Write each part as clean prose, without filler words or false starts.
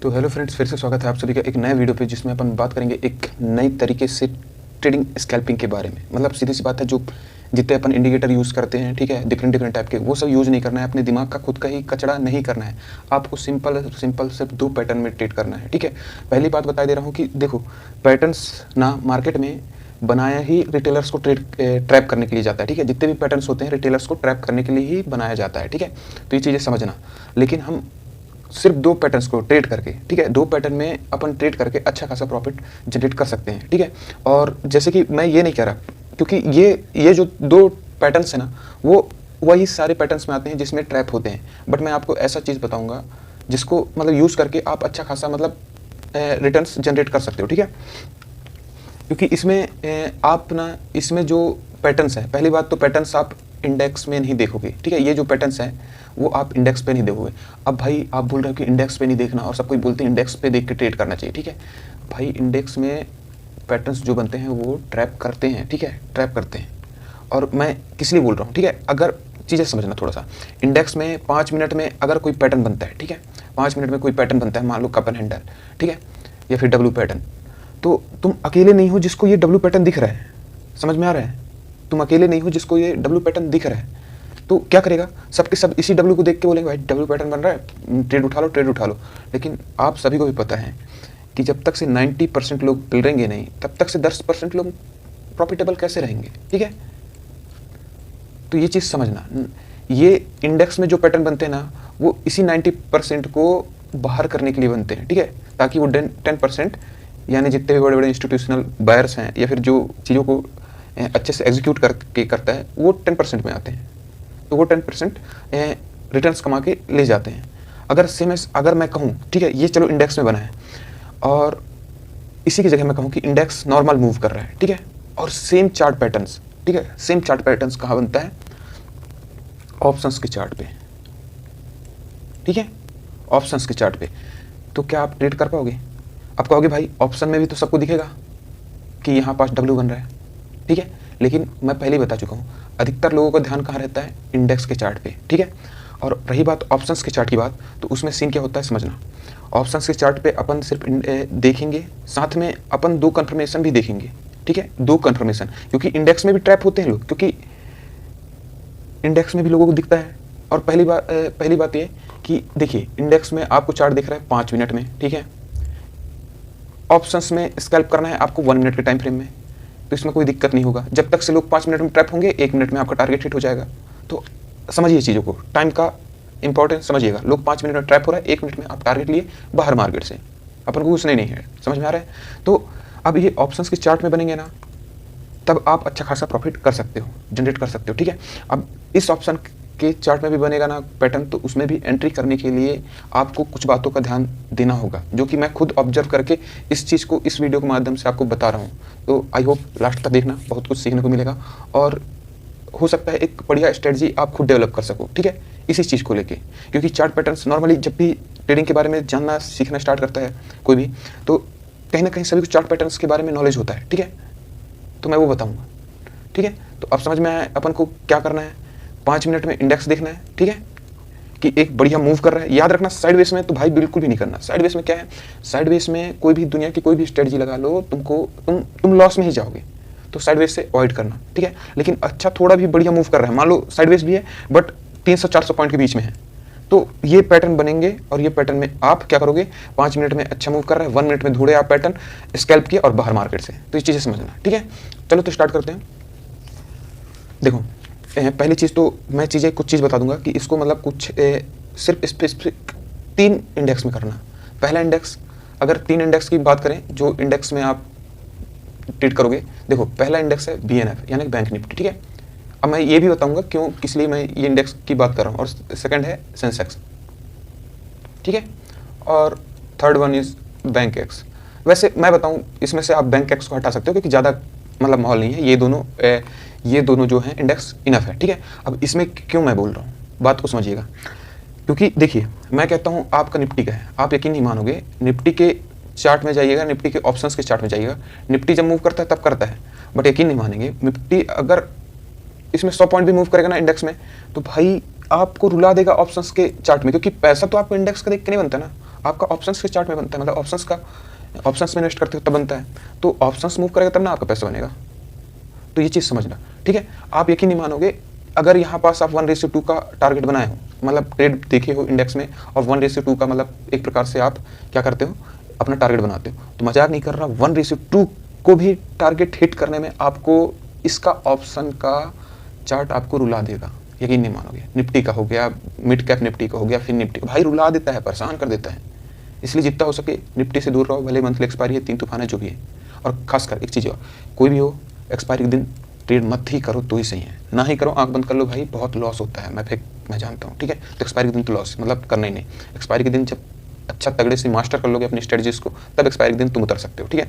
तो hello friends, फिर से स्वागत है आप सभी का एक नए वीडियो पे जिसमें अपन बात करेंगे एक नई तरीके से ट्रेडिंग स्कैल्पिंग के बारे में। मतलब सीधी सी बात है, जो जितने अपन इंडिकेटर यूज़ करते हैं, ठीक है, डिफरेंट डिफरेंट टाइप के, वो सब यूज़ नहीं करना है। अपने दिमाग का खुद का ही कचड़ा नहीं करना है। आपको सिंपल सिंपल सिर्फ 2 पैटर्न में ट्रेड करना है, ठीक है। पहली बात बता दे रहा हूँ कि देखो, पैटर्न्स ना मार्केट में बनाया ही रिटेलर्स को ट्रैप करने के लिए जाता है, ठीक है। जितने भी पैटर्न्स होते हैं रिटेलर्स को ट्रैप करने के लिए ही बनाया जाता है, ठीक है। तो ये चीज़ें समझना। लेकिन हम सिर्फ 2 पैटर्न्स को ट्रेड करके, ठीक है, 2 पैटर्न में अपन ट्रेड करके अच्छा खासा प्रॉफिट जनरेट कर सकते हैं, ठीक है। और जैसे कि मैं ये नहीं कह रहा, क्योंकि ये जो 2 पैटर्न्स है ना, वो वही सारे पैटर्न्स में आते हैं जिसमें ट्रैप होते हैं। बट मैं आपको ऐसा चीज़ बताऊंगा जिसको मतलब यूज़ करके आप अच्छा खासा मतलब रिटर्न्स जनरेट कर सकते हो, ठीक है। क्योंकि इसमें आप ना, इसमें जो पैटर्न्स है, पहली बात तो पैटर्न्स आप इंडेक्स में नहीं देखोगे, ठीक है। ये जो पैटर्न्स हैं वो आप इंडेक्स पे नहीं देखोगे। अब भाई आप बोल रहे हो कि इंडेक्स पे नहीं देखना, और सब कोई बोलते हैं इंडेक्स पे देख के ट्रेड करना चाहिए, ठीक है। भाई इंडेक्स में पैटर्न्स जो बनते हैं वो ट्रैप करते हैं, ठीक है, ट्रैप करते हैं। और मैं किस लिए बोल रहा हूँ, ठीक है, अगर चीज़ें समझना थोड़ा सा। इंडेक्स में 5 मिनट में अगर कोई पैटर्न बनता है, ठीक है, 5 मिनट में कोई पैटर्न बनता है, मान लो कप एंड हैंडल, ठीक है, या फिर डब्ल्यू पैटर्न, तो तुम अकेले नहीं हो जिसको ये डब्ल्यू पैटर्न दिख रहा है। समझ में आ रहा है? तुम अकेले नहीं हो जिसको ये डब्ल्यू पैटर्न दिख रहा है। तो क्या करेगा, सबके सब इसी डब्ल्यू को देख के बोलेंगे भाई डब्ल्यू पैटर्न बन रहा है, ट्रेड उठा लो, ट्रेड उठा लो। लेकिन आप सभी को भी पता है कि जब तक से 90% लोग पिलरेंगे नहीं, तब तक से 10% लोग प्रॉफिटेबल कैसे रहेंगे, ठीक है। तो ये चीज़ समझना, ये इंडेक्स में जो पैटर्न बनते हैं ना, वो इसी 90% को बाहर करने के लिए बनते हैं, ठीक है, ताकि वो 10% यानी जितने भी बड़े बड़े इंस्टीट्यूशनल बायर्स हैं या फिर जो चीज़ों को अच्छे से एग्जीक्यूट करके करता है, वो 10% में आते हैं। तो वो 10% रिटर्न्स कमा के ले जाते हैं। अगर मैं कहूँ, ठीक है, ये चलो इंडेक्स में बना है, और इसी की जगह मैं कहूँ कि इंडेक्स नॉर्मल मूव कर रहा है, ठीक है, और सेम चार्ट पैटर्न्स, ठीक है, सेम चार्ट पैटर्न्स कहाँ बनता है? ऑप्शंस के चार्ट पे, ठीक है, ऑप्शंस के चार्ट पे। तो क्या आप ट्रेड कर पाओगे? आप कहोगे भाई ऑप्शन में भी तो सबको दिखेगा कि यहाँ पास डब्ल्यू बन रहा है, ठीक है। लेकिन मैं पहले ही बता चुका हूँ, अधिकतर लोगों का ध्यान कहाँ रहता है? इंडेक्स के चार्ट पे, ठीक है। और रही बात ऑप्शंस के चार्ट की बात, तो उसमें सीन क्या होता है समझना। ऑप्शंस के चार्ट पे अपन सिर्फ देखेंगे, साथ में अपन 2 कंफर्मेशन भी देखेंगे, ठीक है, 2 कंफर्मेशन, क्योंकि इंडेक्स में भी ट्रैप होते हैं लोग, क्योंकि इंडेक्स में भी लोगों को दिखता है। और पहली बात ये कि देखिए, इंडेक्स में आपको चार्ट दिख रहा है 5 मिनट में, ठीक है। ऑप्शंस में स्कैल्प करना है आपको 1 मिनट के टाइम फ्रेम में, तो इसमें कोई दिक्कत नहीं होगा। जब तक से लोग 5 मिनट में ट्रैप होंगे, 1 मिनट में आपका टारगेट हिट हो जाएगा। तो समझिए चीज़ों को, टाइम का इंपॉर्टेंस समझिएगा। लोग 5 मिनट में ट्रैप हो रहा है, 1 मिनट में आप टारगेट लिए बाहर मार्केट से, अपन को घुसने नहीं है। समझ में आ रहा है? तो अब ये ऑप्शंस के चार्ट में बनेंगे ना, तब आप अच्छा खासा प्रॉफिट कर सकते हो, जनरेट कर सकते हो, ठीक है। अब इस ऑप्शन के चार्ट में भी बनेगा ना पैटर्न, तो उसमें भी एंट्री करने के लिए आपको कुछ बातों का ध्यान देना होगा, जो कि मैं खुद ऑब्जर्व करके इस चीज़ को इस वीडियो के माध्यम से आपको बता रहा हूँ। तो आई होप लास्ट तक देखना, बहुत कुछ सीखने को मिलेगा, और हो सकता है एक बढ़िया स्ट्रेटजी आप खुद डेवलप कर सको, ठीक है, इसी चीज़ को लेके। क्योंकि चार्ट पैटर्न्स नॉर्मली जब भी ट्रेडिंग के बारे में जानना सीखना स्टार्ट करता है कोई भी, तो कहीं ना कहीं सभी को चार्ट पैटर्न्स के बारे में नॉलेज होता है, ठीक है। तो मैं वो बताऊँगा, ठीक है। तो अब समझ में आया अपन को क्या करना है। 5 मिनट में इंडेक्स देखना है, ठीक है, कि एक बढ़िया मूव कर रहा है। याद रखना, साइडवेज में तो भाई बिल्कुल भी नहीं करना। साइडवेज में क्या है, साइडवेज में कोई भी दुनिया की कोई भी स्ट्रेटजी लगा लो, तुम लॉस में ही जाओगे। तो साइडवेज से अवॉइड करना, ठीक है। लेकिन अच्छा थोड़ा भी बढ़िया मूव कर रहा है, मान लो साइडवेज भी है बट 300-400 पॉइंट के बीच में है, तो ये पैटर्न बनेंगे। और ये पैटर्न में आप क्या करोगे, 5 मिनट में अच्छा मूव कर रहा है, 1 मिनट में ढूंढे आप पैटर्न, स्कैल्प किए और बाहर मार्केट से। तो ये चीज़ें समझना, ठीक है। चलो तो स्टार्ट करते हैं। देखो, पहली चीज़ तो मैं कुछ चीज़ बता दूंगा कि इसको मतलब कुछ सिर्फ स्पेसिफिक 3 इंडेक्स में करना। पहला इंडेक्स, अगर 3 इंडेक्स की बात करें जो इंडेक्स में आप ट्रेड करोगे, देखो पहला इंडेक्स है BNF यानी बैंक निफ्टी, ठीक है। अब मैं ये भी बताऊंगा क्यों, किस लिए मैं ये इंडेक्स की बात कर रहा हूँ। और सेकंड है सेंसेक्स, ठीक है, और third one is bank x. वैसे मैं बताऊं, इसमें से आप बैंक एक्स को हटा सकते हो क्योंकि ज़्यादा मतलब माहौल नहीं है। ये दोनों जो हैं इंडेक्स इनफ है, ठीक है। अब इसमें क्यों मैं बोल रहा हूँ, बात को समझिएगा। क्योंकि देखिए, मैं कहता हूँ आपका निफ्टी का है, आप यकीन नहीं मानोगे, निफ्टी के चार्ट में जाइएगा, निफ्टी के ऑप्शंस के चार्ट में जाइएगा, निफ्टी जब मूव करता है तब करता है, बट यकीन नहीं मानेंगे, निफ्टी अगर इसमें 100 पॉइंट भी मूव करेगा ना इंडेक्स में, तो भाई आपको रुला देगा ऑप्शंस के चार्ट में। क्योंकि पैसा तो आपको इंडेक्स का देख के नहीं बनता ना, आपका ऑप्शंस के चार्ट में बनता है, मतलब ऑप्शंस में इन्वेस्ट करते हो तब बनता है। तो ऑप्शंस मूव करेगा तब ना आपका पैसा बनेगा। तो ये चीज़ समझना, ठीक है। आप यकीन नहीं मानोगे, अगर यहाँ पास आप 1:2 का टारगेट बनाए हो, मतलब ट्रेड देखे हो इंडेक्स में, और 1:2 का मतलब एक प्रकार से आप क्या करते हो, अपना टारगेट बनाते हो। तो मजाक नहीं कर रहा, 1:2 को भी टारगेट हिट करने में आपको इसका ऑप्शन का चार्ट आपको रुला देगा, यकीन नहीं मानोगे। निफ्टी का हो गया, मिड कैप निफ्टी का हो गया, फिर निफ्टी भाई रुला देता है, परेशान कर देता है। इसलिए जितना हो सके निफ्टी से दूर रहो, भले मंथली एक्सपायरी है, 3 तूफान है, जो भी है। और खासकर एक चीज़ और, कोई भी हो एक्सपायरी के दिन ट्रेड मत ही करो तो ही सही है, ना ही करो, आंख बंद कर लो भाई, बहुत लॉस होता है, मैं जानता हूँ, ठीक है। तो एक्सपायरी के दिन तो लॉस मतलब करना ही नहीं। एक्सपायरी के दिन जब अच्छा तगड़े से मास्टर कर लोगे अपनी स्ट्रेटजीज को, तब एक्सपायरी के दिन तुम उतर सकते हो, ठीक है।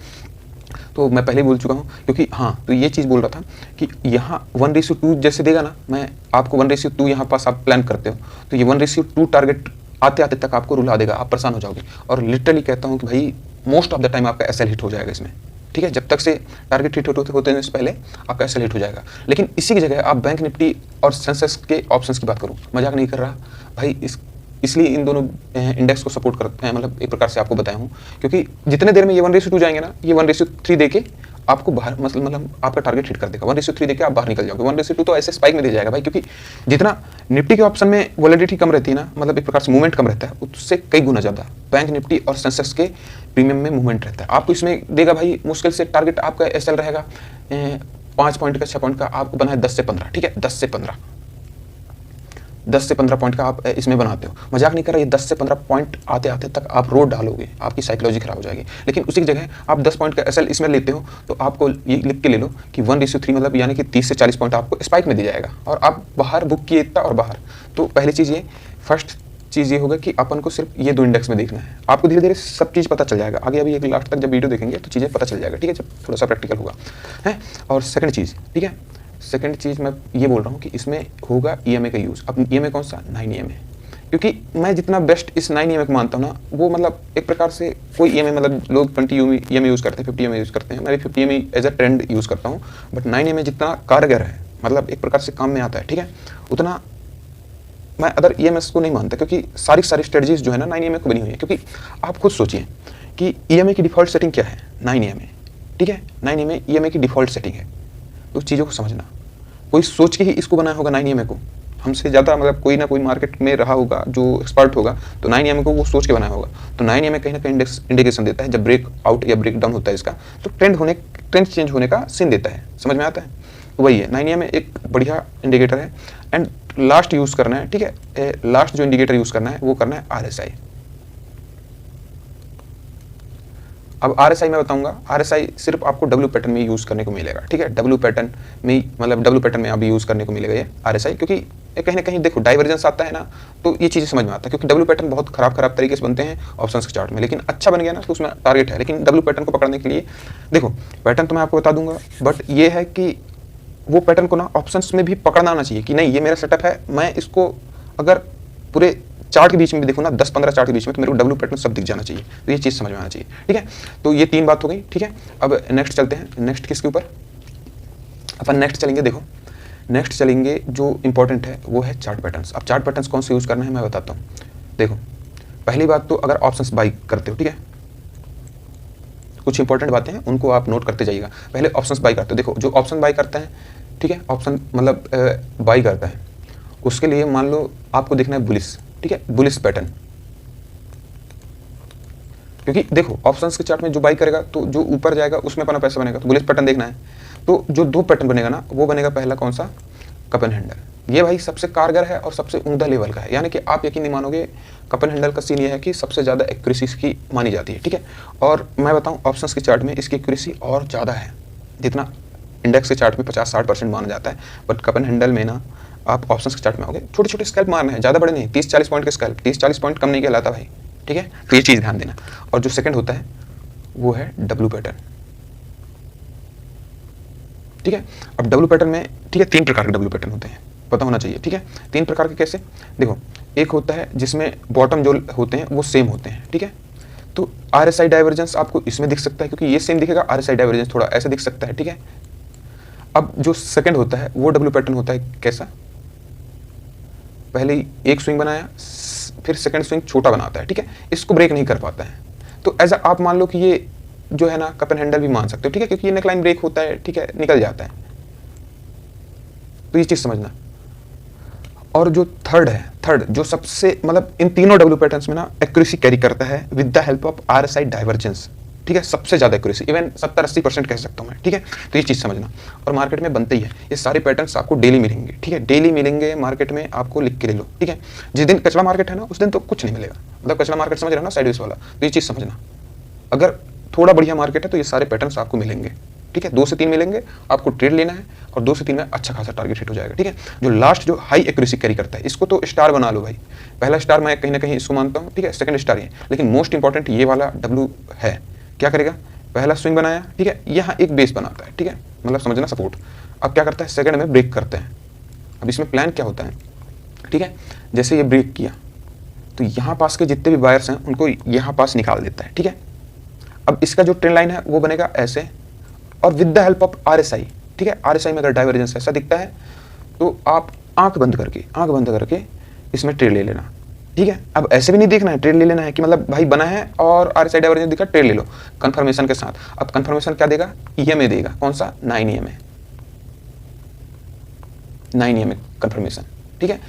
तो मैं पहले ही बोल चुका हूँ, क्योंकि हाँ, तो ये चीज़ बोल रहा था कि यहाँ 1:2 जैसे देगा ना, मैं आपको 1:2 यहाँ पास आप प्लान करते हो, तो ये 1:2 टारगेट आते आते तक आपको रुला देगा, आप परेशान हो जाओगे। और लिटरली कहता हूँ कि भाई मोस्ट ऑफ द टाइम आपका एसएल हिट हो जाएगा इसमें, ठीक है। जब तक से टारगेट हिट होते हैं इससे पहले आपका एसएल हिट हो जाएगा। लेकिन इसी की जगह आप बैंक निफ्टी और सेंसेक्स के ऑप्शंस की बात करूँ, मजाक नहीं कर रहा भाई, इसलिए इन दोनों इंडेक्स को सपोर्ट करते हैं, मतलब एक प्रकार से आपको बताया हूँ, क्योंकि जितने देर में ये 1:2 जाएंगे ना, ये 1:3 देके आपको बाहर मतलब आपका टारगेट हिट कर देगा। 1:3 देके आप बाहर निकल जाओगे। 1:2 तो ऐसे स्पाइक में दे जाएगा भाई, क्योंकि जितना निफ्टी के ऑप्शन में वॉलेटिलिटी कम रहती है ना, मतलब एक प्रकार से मूवमेंट कम रहता है, उससे कई गुना ज़्यादा बैंक निफ्टी और सेंसेक्स के प्रीमियम में मूवमेंट रहता है। आपको इसमें देगा भाई मुश्किल से टारगेट आपका एसएल रहेगा 5 पॉइंट का, 6 पॉइंट का, आपको बना है 10 से 15, ठीक है। 10 से 15 पॉइंट का आप इसमें बनाते हो, मजाक नहीं कर रहा। ये 10 से 15 पॉइंट आते आते तक आप रोड डालोगे, आपकी साइकोलॉजी खराब हो जाएगी। लेकिन उसी की जगह आप 10 पॉइंट का एसएल इसमें लेते हो, तो आपको ये लिख के ले लो कि 1:3 मतलब यानी कि 30 से 40 पॉइंट आपको स्पाइक में दी जाएगा, और आप बाहर बुक किए इतना और बाहर। तो पहली चीज़ ये, फर्स्ट चीज़ ये होगा कि अपन को सिर्फ ये 2 इंडेक्स में देखना है। आपको धीरे धीरे सब चीज़ पता चल जाएगा आगे, अभी एक लास्ट तक जब वीडियो देखेंगे तो चीज़ें पता चल जाएगा, ठीक है, जब थोड़ा सा प्रैक्टिकल होगा है। और सेकंड चीज़, ठीक है, सेकंड चीज़ मैं ये बोल रहा हूँ कि इसमें होगा ईएमए का यूज़। अब ईएमए कौन सा, 9 क्योंकि मैं जितना बेस्ट इस 9 को मानता हूँ ना, वो मतलब एक प्रकार से कोई ईएमए, मतलब लोग 20 ईएमए यूज़ करते हैं, 50 ईएमए यूज़ करते हैं, मैं 50 EMA as a trend use करता हूँ। बट 9 जितना कारगर है, मतलब एक प्रकार से काम में आता है, ठीक है, उतना मैं अदर ईएमएस को नहीं मानता, क्योंकि सारी स्ट्रेटजीज जो है ना 9 को बनी हुई है। क्योंकि आप खुद सोचिए कि ईएमए की डिफ़ॉल्ट सेटिंग क्या है, 9 ठीक है, 9 ईएमए की डिफ़ॉल्ट सेटिंग है। तो चीज़ों को समझना, कोई सोच के ही इसको बनाया होगा 9 को, हमसे ज़्यादा मतलब कोई ना कोई मार्केट में रहा होगा जो एक्सपर्ट होगा, तो 9 को वो सोच के बनाया होगा। तो 9 कहीं ना कहीं इंडिकेशन देता है, जब ब्रेक आउट या ब्रेक डाउन होता है इसका, तो ट्रेंड चेंज होने का सीन देता है, समझ में आता है। तो वही है, 9 एक बढ़िया इंडिकेटर है। एंड लास्ट यूज़ करना है, ठीक है, लास्ट जो इंडिकेटर यूज़ करना है वो करना है RSI। अब RSI मैं बताऊंगा, RSI सिर्फ आपको डब्ल्यू पैटर्न में यूज़ करने को मिलेगा, ठीक है, डब्ल्यू पैटर्न में, मतलब डब्ल्यू पैटर्न में अभी यूज़ करने को मिलेगा ये RSI, क्योंकि कहीं ना कहीं देखो डाइवर्जेंस आता है ना, तो ये चीज़ें समझ में आता है। क्योंकि डब्ल्यू पैटर्न बहुत खराब तरीके से बनते हैं ऑप्शंस के चार्ट में, लेकिन अच्छा बन गया ना तो उसमें टारगेट है। लेकिन डब्ल्यू पैटर्न को पकड़ने के लिए देखो, पैटर्न तो मैं आपको बता दूंगा, बट ये है कि वो पैटर्न को ना ऑप्शंस में भी पकड़ना आना चाहिए कि नहीं ये मेरा सेटअप है, मैं इसको अगर पूरे चार्ट के बीच में भी देखो ना, 10-15 चार्ट के बीच में, तो मेरे को डब्ल्यू पैटर्न सब दिख जाना चाहिए। तो ये चीज़ समझ में आना चाहिए, ठीक है। तो ये 3 बात हो गई, ठीक है। अब नेक्स्ट चलते हैं, नेक्स्ट किसके ऊपर अपन नेक्स्ट चलेंगे। देखो नेक्स्ट चलेंगे जो इंपॉर्टेंट है वो है चार्ट पैटर्न्स। अब चार्ट पैटर्न्स कौन से यूज़ करना है मैं बताता हूँ। देखो पहली बात तो अगर ऑप्शंस बाई करते हो, ठीक है, कुछ इंपॉर्टेंट बातें हैं उनको आप नोट करते जाइएगा। पहले ऑप्शंस बाई करते हो, देखो जो ऑप्शन बाई करता है, ठीक है, ऑप्शन मतलब बाई करता है, उसके लिए मान लो आपको देखना है बुलिश, ठीक है, बुलिश पैटर्न। क्योंकि देखो ऑप्शंस के चार्ट में जो बाई करेगा तो जो ऊपर जाएगा उसमें अपना पैसा बनेगा, तो बुलिश पैटर्न देखना है। तो जो 2 पैटर्न बनेगा ना, वो बनेगा पहला कौन सा, कप एंड हैंडल। ये भाई सबसे कारगर है और सबसे उम्दा लेवल का है, यानी कि आप यकीन नहीं मानोगे, कप एंड हैंडल का सीन ये है कि सबसे ज़्यादा एक्यूरेसी इसकी मानी जाती है, ठीक है। और मैं बताऊँ ऑप्शंस के चार्ट में इसकी एक्यूरेसी और ज़्यादा है, जितना इंडेक्स के चार्ट में 50-60% माना जाता है, बट कप एंड हैंडल में ना आप ऑप्शंस के चार्ट में आओगे, छोटे छोटे स्कैल्प मारना है, ज़्यादा बड़े नहीं, 30-40 पॉइंट के स्कैल्प, 30-40 पॉइंट कम नहीं कहलाता भाई, ठीक है। तो ये चीज़ ध्यान देना। और जो सेकंड होता है वो है डब्ल्यू पैटर्न, ठीक है। अब डब्ल्यू पैटर्न में, ठीक है, 3 प्रकार के डब्ल्यू पैटर्न होते हैं, पता होना चाहिए, ठीक है। 3 प्रकार के कैसे, देखो एक होता है जिसमें बॉटम जो होते हैं वो सेम होते हैं, ठीक है। तो RSI डाइवर्जेंस आपको इसमें दिख सकता है, क्योंकि ये सेम दिखेगा, RSI डाइवर्जेंस थोड़ा ऐसे दिख सकता है, ठीक है। अब जो सेकंड होता है वो डब्ल्यू पैटर्न होता है कैसा, पहले ही एक स्विंग बनाया, फिर सेकंड स्विंग छोटा बनाता है, ठीक है, इसको ब्रेक नहीं कर पाता है। तो एज आप मान लो कि ये जो है ना कप एंड हैंडल भी मान सकते हो, ठीक है, क्योंकि ये नेकलाइन ब्रेक होता है, ठीक है, निकल जाता है। तो ये चीज़ समझना। और जो थर्ड जो सबसे मतलब इन तीनों डब्ल्यू पैटर्न्स में ना एक्यूरेसी कैरी करता है with the help of RSI divergence, ठीक है, सबसे ज़्यादा एक्यूरेसी, इवन 70-80% कह सकता हूँ मैं, ठीक है। तो ये चीज़ समझना, और मार्केट में बनते ही है ये सारे पैटर्न्स, आपको डेली मिलेंगे, ठीक है, डेली मिलेंगे मार्केट में, आपको लिख के ले लो, ठीक है। जिस दिन कचरा मार्केट है ना उस दिन तो कुछ नहीं मिलेगा, मतलब कचरा मार्केट समझ रहे हो ना, साइडवेज वाला। तो ये चीज़ समझना, अगर थोड़ा बढ़िया मार्केट है तो ये सारे पैटर्न्स आपको मिलेंगे, ठीक है। 2 से 3 मिलेंगे, आपको ट्रेड लेना है और 2 से 3 में अच्छा खासा टारगेट हिट हो जाएगा, ठीक है। जो लास्ट जो हाई एक्यूरेसी कैरी करता है इसको तो स्टार बना लो भाई। पहला स्टार मैं कहीं ना कहीं इसको मानता हूँ, ठीक है, सेकंड स्टार ये, लेकिन मोस्ट इंपॉर्टेंट ये वाला डब्ल्यू है। क्या करेगा, पहला स्विंग बनाया, ठीक है, यहाँ एक बेस बनाता है, ठीक है, मतलब समझना सपोर्ट। अब क्या करता है, सेकंड में ब्रेक करते हैं। अब इसमें प्लान क्या होता है, ठीक है, जैसे ये ब्रेक किया तो यहाँ पास के जितने भी बायर्स हैं उनको यहाँ पास निकाल देता है, ठीक है। अब इसका जो ट्रेंड लाइन है वो बनेगा ऐसे, और with the help of RSI, ठीक है, RSI में अगर डाइवर्जेंस ऐसा दिखता है तो आप आंख बंद करके इसमें ट्रेड ले लेना, ठीक है। अब ऐसे भी नहीं देखना है, ट्रेड ले लेना है कि मतलब भाई बना है और RSI डाइवर्जेंस दिखा, ट्रेड ले लो कंफर्मेशन के साथ। अब कंफर्मेशन क्या देगा, EMA देगा, कौन सा, 9 EMA कंफर्मेशन, ठीक है।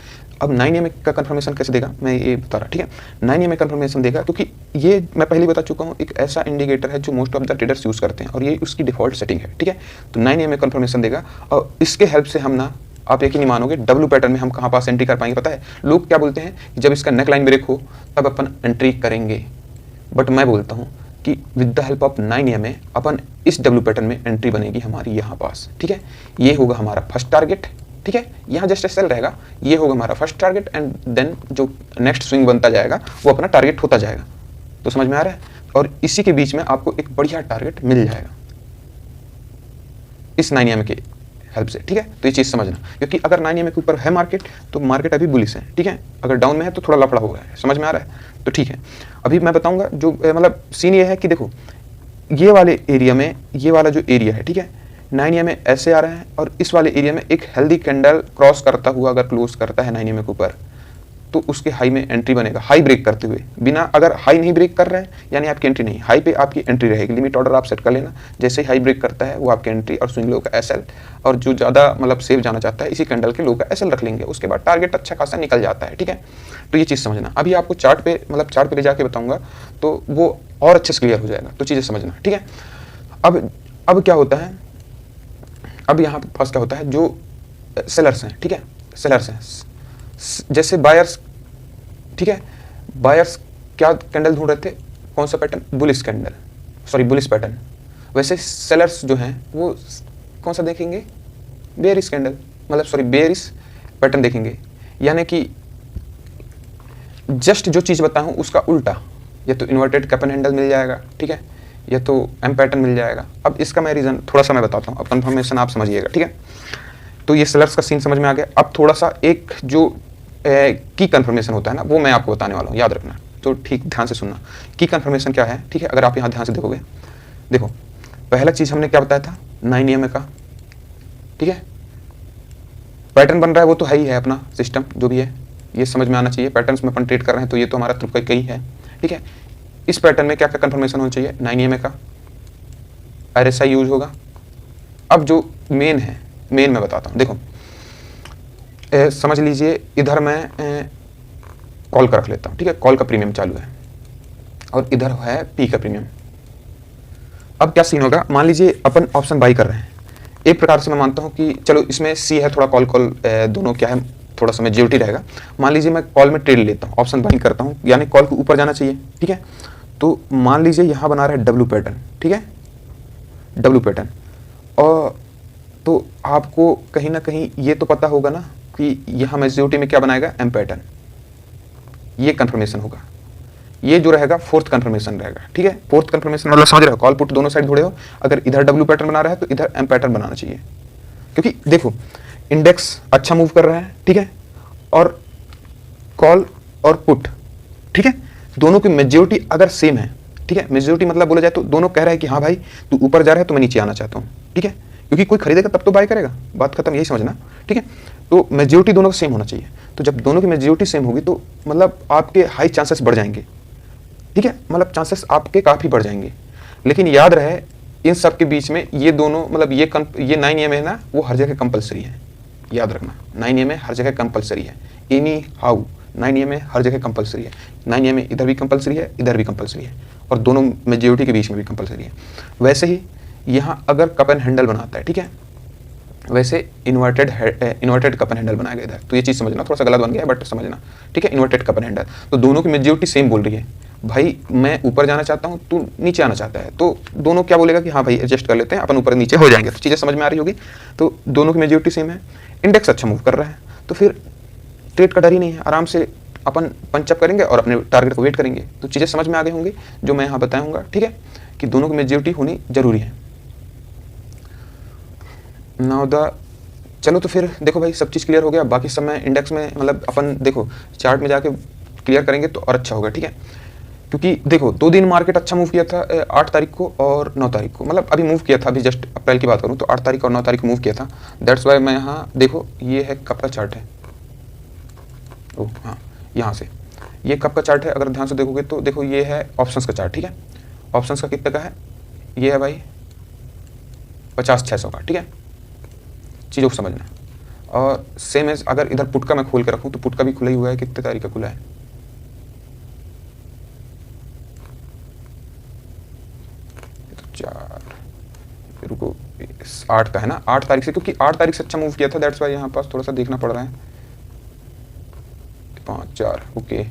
अब 9 EMA का कंफर्मेशन कैसे देगा, मैं ये बता रहा, ठीक है। 9 EMA कंफर्मेशन देगा क्योंकि ये मैं पहले बता चुका हूँ, एक ऐसा इंडिकेटर है जो most of the traders use करते हैं और ये उसकी डिफॉल्ट सेटिंग है, ठीक है। तो 9 EMA कंफर्मेशन देगा और इसके हेल्प से हम ना, आप यकीन नहीं मानोगे, डब्ल्यू पैटर्न में हम कहाँ पास एंट्री कर पाएंगे पता है। लोग क्या बोलते हैं कि जब इसका नेक लाइन ब्रेक हो तब अपन एंट्री करेंगे, बट मैं बोलता हूँ कि with the help of 9 EMA अपन इस डब्ल्यू पैटर्न में एंट्री बनेगी हमारी यहाँ पास, ठीक है। ये होगा हमारा फर्स्ट टारगेट, ठीक है, यहाँ जस्ट सेल रहेगा, ये होगा हमारा फर्स्ट टारगेट, एंड देन जो नेक्स्ट स्विंग बनता जाएगा वो अपना टारगेट होता जाएगा। तो समझ में आ रहा है, और इसी के बीच में आपको एक बढ़िया टारगेट मिल जाएगा इस 9 EMA के हेल्प से, ठीक है। तो ये चीज़ समझना, क्योंकि अगर 9 EMA के ऊपर है मार्केट तो मार्केट अभी बुलिश है, ठीक है, अगर डाउन में है तो थोड़ा लफड़ा हो गया है, समझ में आ रहा है। तो ठीक है, अभी मैं बताऊंगा जो मतलब सीन ये है कि देखो ये वाले एरिया में, ये वाला जो एरिया है, ठीक है, 9 EMA ऐसे आ रहा है और इस वाले एरिया में एक हेल्दी कैंडल क्रॉस करता हुआ अगर क्लोज करता है 9 EMA के ऊपर तो उसके हाई में एंट्री बनेगा, हाई ब्रेक करते हुए। बिना अगर हाई नहीं ब्रेक कर रहे हैं यानी आपकी एंट्री नहीं, हाई पे आपकी एंट्री रहेगी। लिमिट ऑर्डर आप सेट कर लेना, जैसे ही हाई ब्रेक करता है वो आपकी एंट्री, और स्विंग लो का SL, और जो ज़्यादा मतलब सेफ जाना चाहता है इसी कैंडल के लो का SL रख लेंगे, उसके बाद टारगेट अच्छा खासा निकल जाता है, ठीक है। तो ये चीज़ समझना, अभी आपको चार्ट पे मतलब चार्ट पे ले जाके बताऊंगा तो वो और अच्छे से क्लियर हो जाएगा, तो चीज़ें समझना, ठीक है। अब क्या होता है, अब यहाँ पे पास क्या होता है, जो सेलर्स हैं, ठीक है, सेलर्स हैं, जैसे बायर्स, ठीक है, बायर्स क्या कैंडल ढूंढ रहे थे, कौन सा pattern, bullish candle, sorry bullish pattern. वैसे सेलर्स जो हैं वो कौन सा देखेंगे, बेयरिश कैंडल, मतलब सॉरी बेयरिश पैटर्न देखेंगे, यानी कि जस्ट जो चीज़ बताऊँ उसका उल्टा, या तो इन्वर्टेड कैप एंड हैंडल मिल जाएगा, ठीक है, या तो एम पैटर्न मिल जाएगा। अब इसका मैं रीज़न थोड़ा सा मैं बताता हूँ, अब कंफर्मेशन आप समझिएगा, ठीक है। तो ये सेलर्स का सीन समझ में आ गया। अब थोड़ा सा एक जो की कंफर्मेशन होता है ना वो मैं आपको बताने वाला हूँ, याद रखना, तो ठीक ध्यान से सुनना। की कंफर्मेशन क्या है, ठीक है, अगर आप यहाँ ध्यान से देखोगे, देखो पहला चीज़ हमने क्या बताया था, 9 EMA का, ठीक है, पैटर्न बन रहा है वो तो है ही है, अपना सिस्टम जो भी है ये समझ में आना चाहिए। पैटर्न्स में अपन ट्रेड कर रहे हैं तो ये तो हमारा तुर्क का ही है, ठीक है। इस पैटर्न में क्या क्या कंफर्मेशन होना चाहिए, 9 EMA का RSI यूज होगा। अब जो मेन है, मेन मैं बताता हूँ, देखो समझ लीजिए इधर मैं कॉल का रख लेता हूँ, ठीक है, कॉल का प्रीमियम चालू है और इधर है पी का प्रीमियम। अब क्या सीन होगा, मान लीजिए अपन ऑप्शन बाई कर रहे हैं, एक प्रकार से मैं मानता हूँ कि चलो इसमें सी है, थोड़ा कॉल दोनों क्या है, थोड़ा सा मेजॉरिटी रहेगा। मान लीजिए मैं कॉल में ट्रेड लेता हूँ, ऑप्शन बाइंग करता हूँ, यानी कॉल के ऊपर जाना चाहिए, ठीक है। तो मान लीजिए यहाँ बना रहा है डब्ल्यू पैटर्न, ठीक है, डब्ल्यू पैटर्न, और तो आपको कहीं ना कहीं ये तो पता होगा ना कि यहाँ मेजॉरिटी में क्या बनाएगा, एम पैटर्न, ये कंफर्मेशन होगा, ये जो रहेगा फोर्थ कंफर्मेशन रहेगा, ठीक है। फोर्थ कंफर्मेशन मतलब समझ रहे हो, कॉल पुट दोनों साइड जुड़े हो, अगर इधर डब्ल्यू पैटर्न बना रहा है तो इधर एम पैटर्न बनाना चाहिए, क्योंकि देखो इंडेक्स अच्छा मूव कर रहा है, ठीक है, और कॉल और पुट, ठीक है, दोनों की मेजॉरिटी अगर सेम है, ठीक है, मेजॉरिटी मतलब बोला जाए तो दोनों कह रहे हैं कि हाँ भाई तू ऊपर जा रहा है तो मैं नीचे आना चाहता हूँ, ठीक है, क्योंकि कोई खरीदेगा तब तो बाय करेगा, बात खत्म, यही समझना, ठीक है। तो मेजॉरिटी दोनों का सेम होना चाहिए। तो जब दोनों की मेजोरिटी सेम होगी तो मतलब आपके हाई चांसेस बढ़ जाएंगे, ठीक है, मतलब चांसेस आपके काफ़ी बढ़ जाएंगे। लेकिन याद रहे इन सब के बीच में ये दोनों मतलब ये 9 EMA है ना, वो हर जगह कंपलसरी है, याद रखना 9 EMA हर जगह कंपलसरी है। एनी हाउ 9 EMA हर जगह कंपलसरी है। 9 EMA इधर भी कंपलसरी है, इधर भी कंपलसरी है, और दोनों मेजोरिटी के बीच में भी कंपलसरी है। वैसे ही यहाँ अगर कप एंड हैंडल बनाता है, ठीक है, वैसे इन्वर्टेड कप एंड हैंडल बनाया गया था। तो ये चीज़ समझना, थोड़ा सा गलत बन गया है बट समझना, ठीक है। इन्वर्टेड कप एंड हैंडल, तो दोनों की मेजोरिटी सेम बोल रही है, भाई मैं ऊपर जाना चाहता हूँ, तू नीचे आना चाहता है, तो दोनों क्या बोलेगा कि हाँ भाई एडजस्ट कर लेते हैं, अपन ऊपर नीचे हो जाएंगे। तो चीज़ें समझ में आ रही होगी। तो दोनों की मेजोरिटी सेम है, इंडेक्स अच्छा मूव कर रहा है, तो फिर ट्रेड का डर ही नहीं है, आराम से अपन पंचअप करेंगे और अपने टारगेट को वेट करेंगे। तो चीज़ें समझ में आ गई होंगी जो मैं यहाँ बताऊँगा, ठीक है, कि दोनों की मेजोरिटी होनी जरूरी है। नाउ द चलो तो फिर देखो भाई सब चीज़ क्लियर हो गया। बाकी सब मैं इंडेक्स में मतलब अपन देखो चार्ट में जाके क्लियर करेंगे तो और अच्छा होगा, ठीक है। क्योंकि देखो 2 दिन मार्केट अच्छा मूव किया था, 8 तारीख को और 9 तारीख को, मतलब अभी मूव किया था, अभी जस्ट अप्रैल की बात करूँ तो 8 तारीख और 9 तारीख को मूव किया था। दैट्स वाई मैं यहाँ देखो ये है कब का चार्ट है, ओह हाँ यहाँ से ये कब का चार्ट है, अगर ध्यान से देखोगे तो देखो ये है ऑप्शंस का चार्ट, ठीक है। ऑप्शंस का कितने का है, ये है भाई 50-600 का, ठीक है, चीज़ों को समझना। और सेम एज अगर इधर पुट का मैं खोल के रखूँ तो पुट का भी खुला ही हुआ है, कितने तारीख का खुला है, चार रुको 8 का है ना, 8 तारीख से, क्योंकि 8 तारीख से अच्छा मूव किया था, दैट्स वाई यहाँ पास थोड़ा सा देखना पड़ रहा है। 5-4 ओके,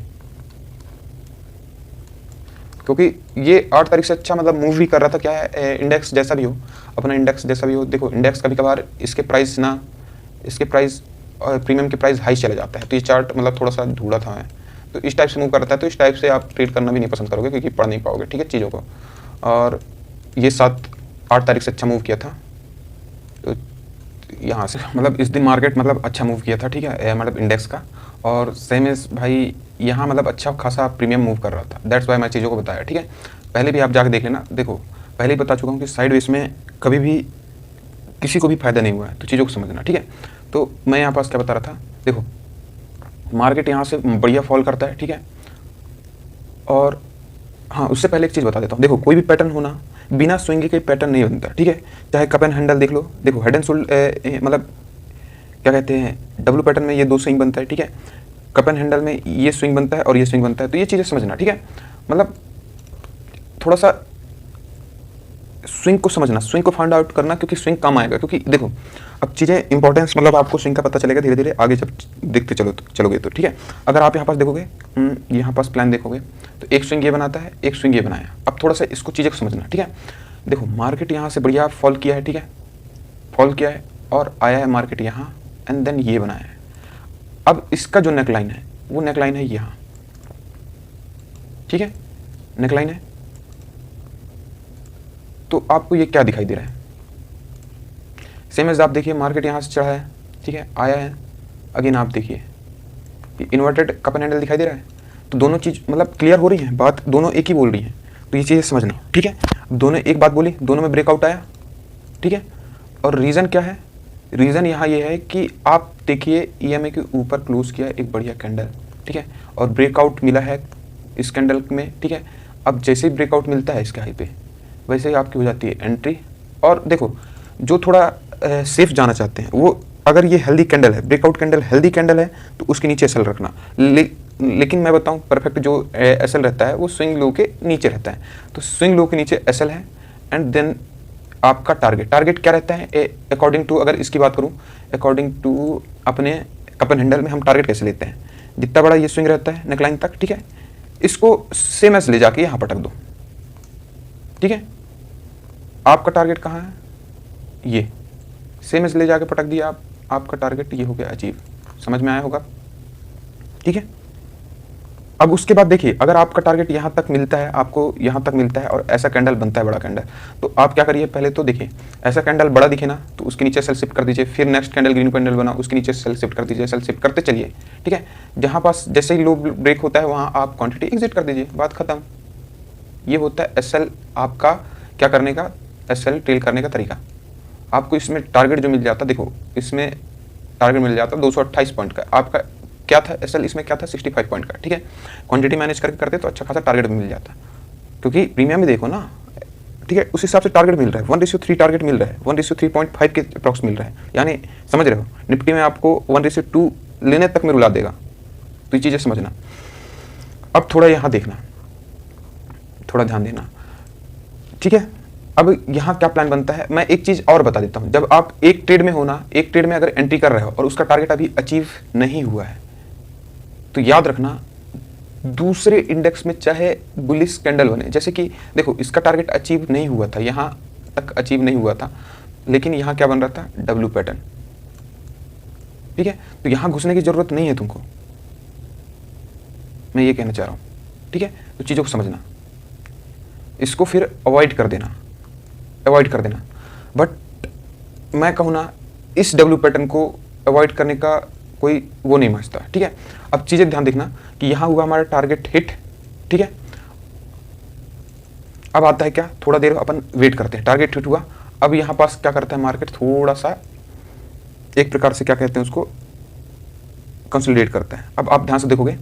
क्योंकि ये 8 तारीख से अच्छा मतलब मूव भी कर रहा था। क्या है इंडेक्स जैसा भी हो, अपना इंडेक्स जैसा भी हो, देखो इंडेक्स कभी कभार इसके प्राइस और प्रीमियम के प्राइस हाई चले जाता है, तो ये चार्ट मतलब थोड़ा सा ढूंढा था मैं, तो इस टाइप से मूव करता है, तो इस टाइप से आप ट्रेड करना भी नहीं पसंद करोगे क्योंकि पढ़ नहीं पाओगे, ठीक है, चीज़ों को। और ये 7-8 तारीख से अच्छा मूव किया था, तो यहाँ से मतलब इस दिन मार्केट मतलब अच्छा मूव किया था, ठीक है, मतलब इंडेक्स का। और सेम इज भाई यहाँ मतलब अच्छा खासा प्रीमियम मूव कर रहा था, दैट्स वाई मैं चीज़ों को बताया, ठीक है। पहले भी आप जाके देख लेना, देखो पहले ही बता चुका हूँ कि साइड वेज में कभी भी किसी को भी फायदा नहीं हुआ है, तो चीज़ों को समझना, ठीक है। तो मैं यहाँ पास क्या बता रहा था, देखो मार्केट यहाँ से बढ़िया फॉल करता है, ठीक है। और हाँ उससे पहले एक चीज़ बता देता हूँ, देखो कोई भी पैटर्न होना बिना स्विंग के पैटर्न नहीं बनता, ठीक है। चाहे कप एंड हैंडल देख लो, देखो हेड एंड शोल्डर मतलब क्या कहते हैं, डब्ल्यू पैटर्न में ये 2 स्विंग बनता है, ठीक है। कप एंड हैंडल में ये स्विंग बनता है और ये स्विंग बनता है, तो ये चीज़ें समझना, ठीक है। मतलब थोड़ा सा स्विंग को समझना, स्विंग को फाइंड आउट करना, क्योंकि स्विंग कम आएगा। क्योंकि देखो अब चीज़ें इंपॉर्टेंस मतलब आपको स्विंग का पता चलेगा धीरे धीरे आगे जब देखते चलोगे तो, ठीक है। अगर आप यहाँ पास देखोगे, यहाँ पास प्लान देखोगे तो एक स्विंग ये बनाता है, एक स्विंग ये बनाया। अब थोड़ा सा इसको चीज़ें को समझना, ठीक है। देखो मार्केट यहाँ से बढ़िया फॉल किया है, ठीक है, फॉल किया है और आया है मार्केट यहाँ एंड देन ये बनाया है। अब इसका जो नेकलाइन है वो नेकलाइन है यहाँ, ठीक है, नेकलाइन है। तो आपको ये क्या दिखाई दे रहा है, सेम एज आप देखिए मार्केट यहाँ से चढ़ा है, ठीक है, आया है, अगेन आप देखिए इन्वर्टेड कप एंड हैंडल दिखाई दे रहा है। तो दोनों चीज़ मतलब क्लियर हो रही है, बात दोनों एक ही बोल रही है, तो ये चीज़ें समझना, ठीक है। दोनों एक बात बोली, दोनों में ब्रेकआउट आया, ठीक है। और रीज़न क्या है, रीज़न यहाँ ये है कि आप देखिए EMA के ऊपर क्लोज किया है एक बढ़िया कैंडल, ठीक है, और ब्रेकआउट मिला है इस कैंडल में, ठीक है। अब जैसे ही ब्रेकआउट मिलता है इसके हाई पे, वैसे ही आपकी हो जाती है एंट्री। और देखो जो थोड़ा सेफ जाना चाहते हैं वो, अगर ये हेल्दी कैंडल है, ब्रेकआउट कैंडल हेल्दी कैंडल है, तो उसके नीचे एसएल रखना। लेकिन मैं बताऊं परफेक्ट जो एसएल रहता है वो स्विंग लो के नीचे रहता है, तो स्विंग लो के नीचे एसएल है एंड देन आपका टारगेट क्या रहता है अकॉर्डिंग टू, अगर इसकी बात करूं अकॉर्डिंग टू अपने कप एंड हैंडल में हम टारगेट कैसे लेते हैं, जितना बड़ा ये स्विंग रहता है नेकलाइन तक, ठीक है, इसको सेम एस ले जाके यहाँ पटक दो, ठीक है। आपका टारगेट कहाँ है, ये सेम एस ले जाके पटक दिया आप, आपका टारगेट ये हो गया अचीव, समझ में आया होगा, ठीक है। अब उसके बाद देखिए अगर आपका टारगेट यहाँ तक मिलता है, आपको यहाँ तक मिलता है और ऐसा कैंडल बनता है बड़ा कैंडल, तो आप क्या करिए, पहले तो देखिए ऐसा कैंडल बड़ा दिखे ना तो उसके नीचे सेल शिफ्ट कर दीजिए, फिर नेक्स्ट कैंडल ग्रीन कैंडल बना उसके नीचे सेल शिफ्ट कर दीजिए, सेल शिफ्ट करते चलिए, ठीक है। जहाँ पास जैसे ही लो ब्रेक होता है वहाँ आप क्वांटिटी एग्जिट कर दीजिए, बात खत्म। ये होता है एसएल आपका क्या करने का, एसएल ट्रेल करने का तरीका। आपको इसमें टारगेट जो मिल जाता, देखो इसमें टारगेट मिल जाता 228 पॉइंट का, आपका क्या था एसएल, इसमें क्या था 65 पॉइंट का, ठीक है। क्वांटिटी मैनेज करके करते तो अच्छा खासा टारगेट भी मिल जाता, क्योंकि प्रीमियम में देखो ना, ठीक है, उस हिसाब से टारगेट मिल रहा है, 1:3 टारगेट मिल रहा है, 1:3.5 के अप्रॉक्स मिल रहा है, यानी समझ रहे हो। निफ्टी में आपको 1:2 लेने तक में रुला देगा, तो ये चीज़ें समझना। अब थोड़ा यहाँ देखना, थोड़ा ध्यान देना, ठीक है। अब यहाँ क्या प्लान बनता है, मैं एक चीज़ और बता देता हूँ। जब आप एक ट्रेड में हो ना, एक ट्रेड में अगर एंट्री कर रहे हो और उसका टारगेट अभी अचीव नहीं हुआ है, तो याद रखना दूसरे इंडेक्स में चाहे बुलिश कैंडल बने, जैसे कि देखो इसका टारगेट अचीव नहीं हुआ था, यहाँ तक अचीव नहीं हुआ था, लेकिन यहाँ क्या बन रहा था, डब्ल्यू पैटर्न, ठीक है। तो यहाँ घुसने की जरूरत नहीं है तुमको, मैं ये कहना चाह रहा हूँ, ठीक है। तो चीज़ों को समझना, इसको फिर अवॉइड कर देना, अवॉइड कर देना। बट मैं कहूँ ना, इस डब्ल्यू पैटर्न को अवॉइड करने का कोई वो नहीं समझता, ठीक है। अब चीज़ें ध्यान देखना कि यहाँ हुआ हमारा टारगेट हिट, ठीक है। अब आता है क्या, थोड़ा देर अपन वेट करते हैं, टारगेट हिट हुआ, अब यहाँ पास क्या करता है मार्केट, थोड़ा सा एक प्रकार से क्या कहते हैं उसको, कंसोलिडेट करता है। अब आप ध्यान से देखोगे,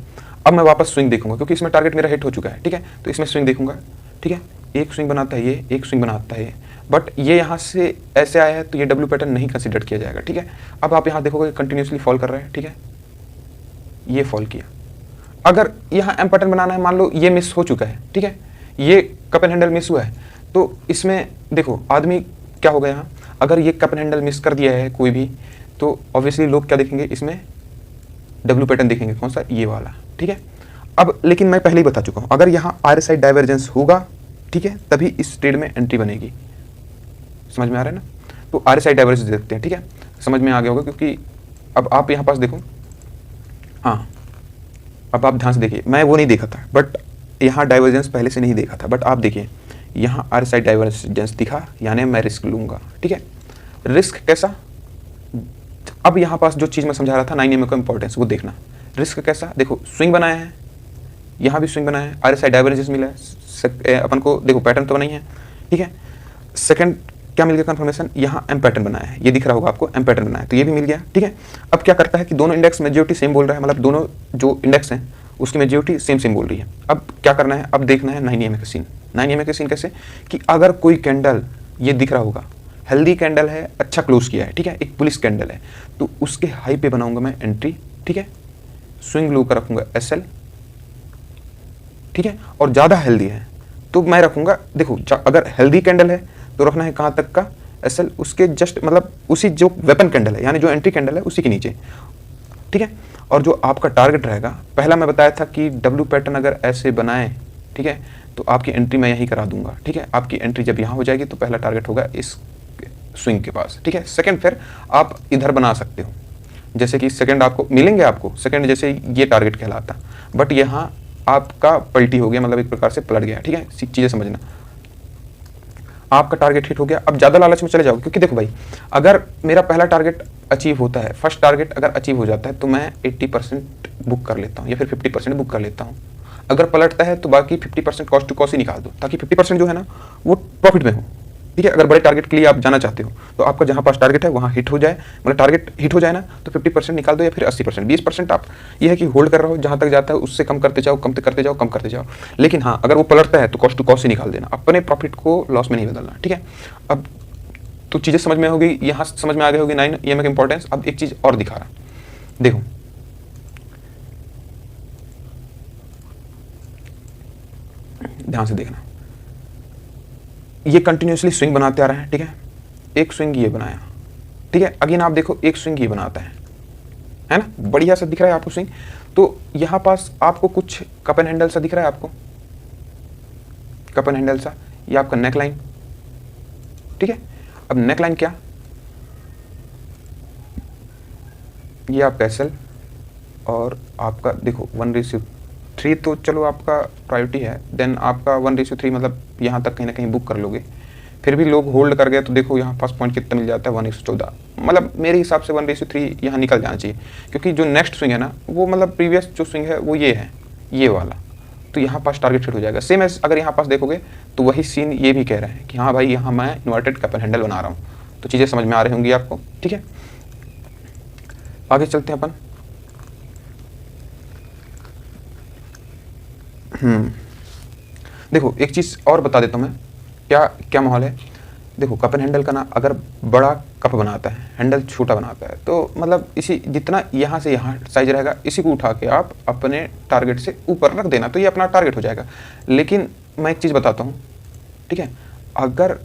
अब मैं वापस स्विंग देखूंगा, क्योंकि इसमें टारगेट मेरा हिट हो चुका है, ठीक है। तो इसमें स्विंग देखूंगा, ठीक है, एक स्विंग बनाता है ये, एक स्विंग बनाता है ये, बट ये यहाँ से ऐसे आया है तो ये डब्ल्यू पैटर्न नहीं कंसिडर किया जाएगा, ठीक है। अब आप यहाँ देखोगे कंटिन्यूसली फॉल कर रहा है, ठीक है, ये फॉल किया। अगर यहाँ एम पैटर्न बनाना है, मान लो ये मिस हो चुका है, ठीक है, ये कप एंड हैंडल मिस हुआ है, तो इसमें देखो आदमी क्या होगा, यहाँ अगर ये कप एंड हैंडल मिस कर दिया है कोई भी, तो ऑब्वियसली लोग क्या देखेंगे, इसमें डब्ल्यू पैटर्न देखेंगे, कौन सा, ये वाला, ठीक है। अब लेकिन मैं पहले ही बता चुका हूँ, अगर यहाँ RSI डाइवर्जेंस होगा, ठीक है, तभी इस ट्रेड में एंट्री बनेगी, समझ में आ रहा है ना। तो RSI डाइवर्जेंस देखते हैं, ठीक है, समझ में आ गया होगा, क्योंकि अब आप यहाँ पास देखो, हाँ अब आप ध्यान से देखिए, मैं वो नहीं देखा था, बट यहाँ डाइवर्जेंस पहले से नहीं देखा था, बट आप देखिए यहाँ RSI डाइवर्जेंस दिखा, यानी मैं रिस्क लूंगा, ठीक है। रिस्क कैसा, अब यहाँ पास जो चीज़ मैं समझा रहा था 9 का इंपॉर्टेंस, वो देखना। रिस्क कैसा, देखो स्विंग बनाया है, यहाँ भी स्विंग बनाया है, RSI डाइवर्जेंस मिला है अपन को, देखो पैटर्न तो बनाई है, ठीक है। सेकंड क्या मिल गया कंफर्मेशन, यहाँ एम पैटर्न बनाया है, ये दिख रहा होगा आपको, एम पैटर्न बनाया है, तो ये भी मिल गया, ठीक है। अब क्या करता है कि दोनों इंडेक्स मेजोरिटी सेम बोल रहा है, मतलब दोनों जो इंडेक्स हैं उसकी मेजोरिटी सेम सेम बोल रही है। अब क्या करना है, अब देखना है 9 EMA का सीन। 9 EMA का सीन कैसे, कि अगर कोई कैंडल, ये दिख रहा होगा हेल्दी कैंडल है, अच्छा क्लोज किया है, ठीक है, एक पुलिस कैंडल है, तो उसके हाई पे बनाऊंगा मैं एंट्री, ठीक है। स्विंग लो का रखूंगा SL, ठीक है, और ज़्यादा हेल्दी है तो मैं रखूंगा, देखो अगर हेल्दी कैंडल है तो रखना है कहाँ तक का, SL उसके जस्ट मतलब उसी जो वेपन कैंडल है, यानी जो एंट्री कैंडल है उसी के नीचे, ठीक है। और जो आपका टारगेट रहेगा, पहला मैं बताया था कि डब्ल्यू पैटर्न अगर ऐसे बनाए, ठीक है, तो आपकी एंट्री मैं यहीं करा दूंगा, ठीक है। आपकी एंट्री जब यहाँ हो जाएगी तो पहला टारगेट होगा इस स्विंग के पास, ठीक है। सेकंड फिर आप इधर बना सकते हो, जैसे कि सेकंड आपको मिलेंगे, आपको सेकंड जैसे ये टारगेट कहलाता, बट यहाँ आपका पलटी हो गया, मतलब एक प्रकार से पलट गया, ठीक है। चीज़ें समझना, आपका टारगेट हिट हो गया, अब ज़्यादा लालच में चले जाओ, क्योंकि देखो भाई अगर मेरा पहला टारगेट अचीव होता है, फर्स्ट टारगेट अगर अचीव हो जाता है तो मैं 80% बुक कर लेता हूँ या फिर 50% बुक कर लेता हूँ। अगर पलटता है तो बाकी 50% कॉस्ट टू कॉस्ट ही निकाल दो, ताकि 50% जो है ना वो प्रॉफिट में हो, ठीक है। अगर बड़े टारगेट के लिए आप जाना चाहते हो तो आपका जहाँ पास टारगेट है वहाँ हिट हो जाए, मतलब टारगेट हिट हो जाए ना, तो 50% निकाल दो या फिर 80%, 20% आप ये है कि होल्ड कर रहे हो, जहाँ तक जाता है उससे कम करते जाओ, कम करते जाओ, कम करते जाओ। लेकिन हाँ अगर वो पलटता है तो कॉस्ट टू कॉस्ट ही निकाल देना, अपने प्रॉफिट को लॉस में नहीं बदलना, ठीक है। अब तो चीज़ें समझ में होगी, यहाँ समझ में आ गई होगी 9 EMA का इंपॉर्टेंस। अब एक चीज़ और दिखा रहा, देखो ध्यान से देखना, ये कंटिन्यूसली स्विंग बनाते आ रहे हैं, ठीक है। एक स्विंग ये बनाया, ठीक है, अगेन आप देखो एक स्विंग ये बनाता है ना, बढ़िया सा दिख रहा है आपको स्विंग। तो यहाँ पास आपको कुछ कप एंड हैंडल सा दिख रहा है, आपको कप एंड हैंडल सा, ये आपका नेक लाइन, ठीक है। अब नेक लाइन क्या, ये आपका SL और आपका देखो 1:3 तो चलो आपका प्रायोरिटी है, देन आपका 1:3 मतलब यहाँ तक कहीं ना कहीं बुक कर लोगे, फिर भी लोग होल्ड कर गए तो देखो यहाँ पास पॉइंट कितना मिल जाता है 1:14, मतलब मेरे हिसाब से 1:3 यहाँ निकल जाना चाहिए, क्योंकि जो नेक्स्ट स्विंग है ना वो मतलब प्रीवियस जो स्विंग है वो ये है, ये वाला, तो यहाँ पास टारगेट हिट हो जाएगा। सेम एज अगर यहाँ पास देखोगे तो वही सीन ये भी कह रहे हैं कि हाँ भाई यहाँ मैं इन्वर्टेड कप एंड हैंडल बना रहा हूँ, तो चीज़ें समझ में आ रही होंगी आपको, ठीक है। आगे चलते हैं अपन, देखो एक चीज़ और बता देता हूँ मैं, क्या क्या माहौल है। देखो कप एंड हैंडल का ना, अगर बड़ा कप बनाता है, हैंडल छोटा बनाता है, तो मतलब इसी जितना यहाँ से यहाँ साइज रहेगा, इसी को उठा के आप अपने टारगेट से ऊपर रख देना, तो ये अपना टारगेट हो जाएगा। लेकिन मैं एक चीज़ बताता हूँ, ठीक है, अगर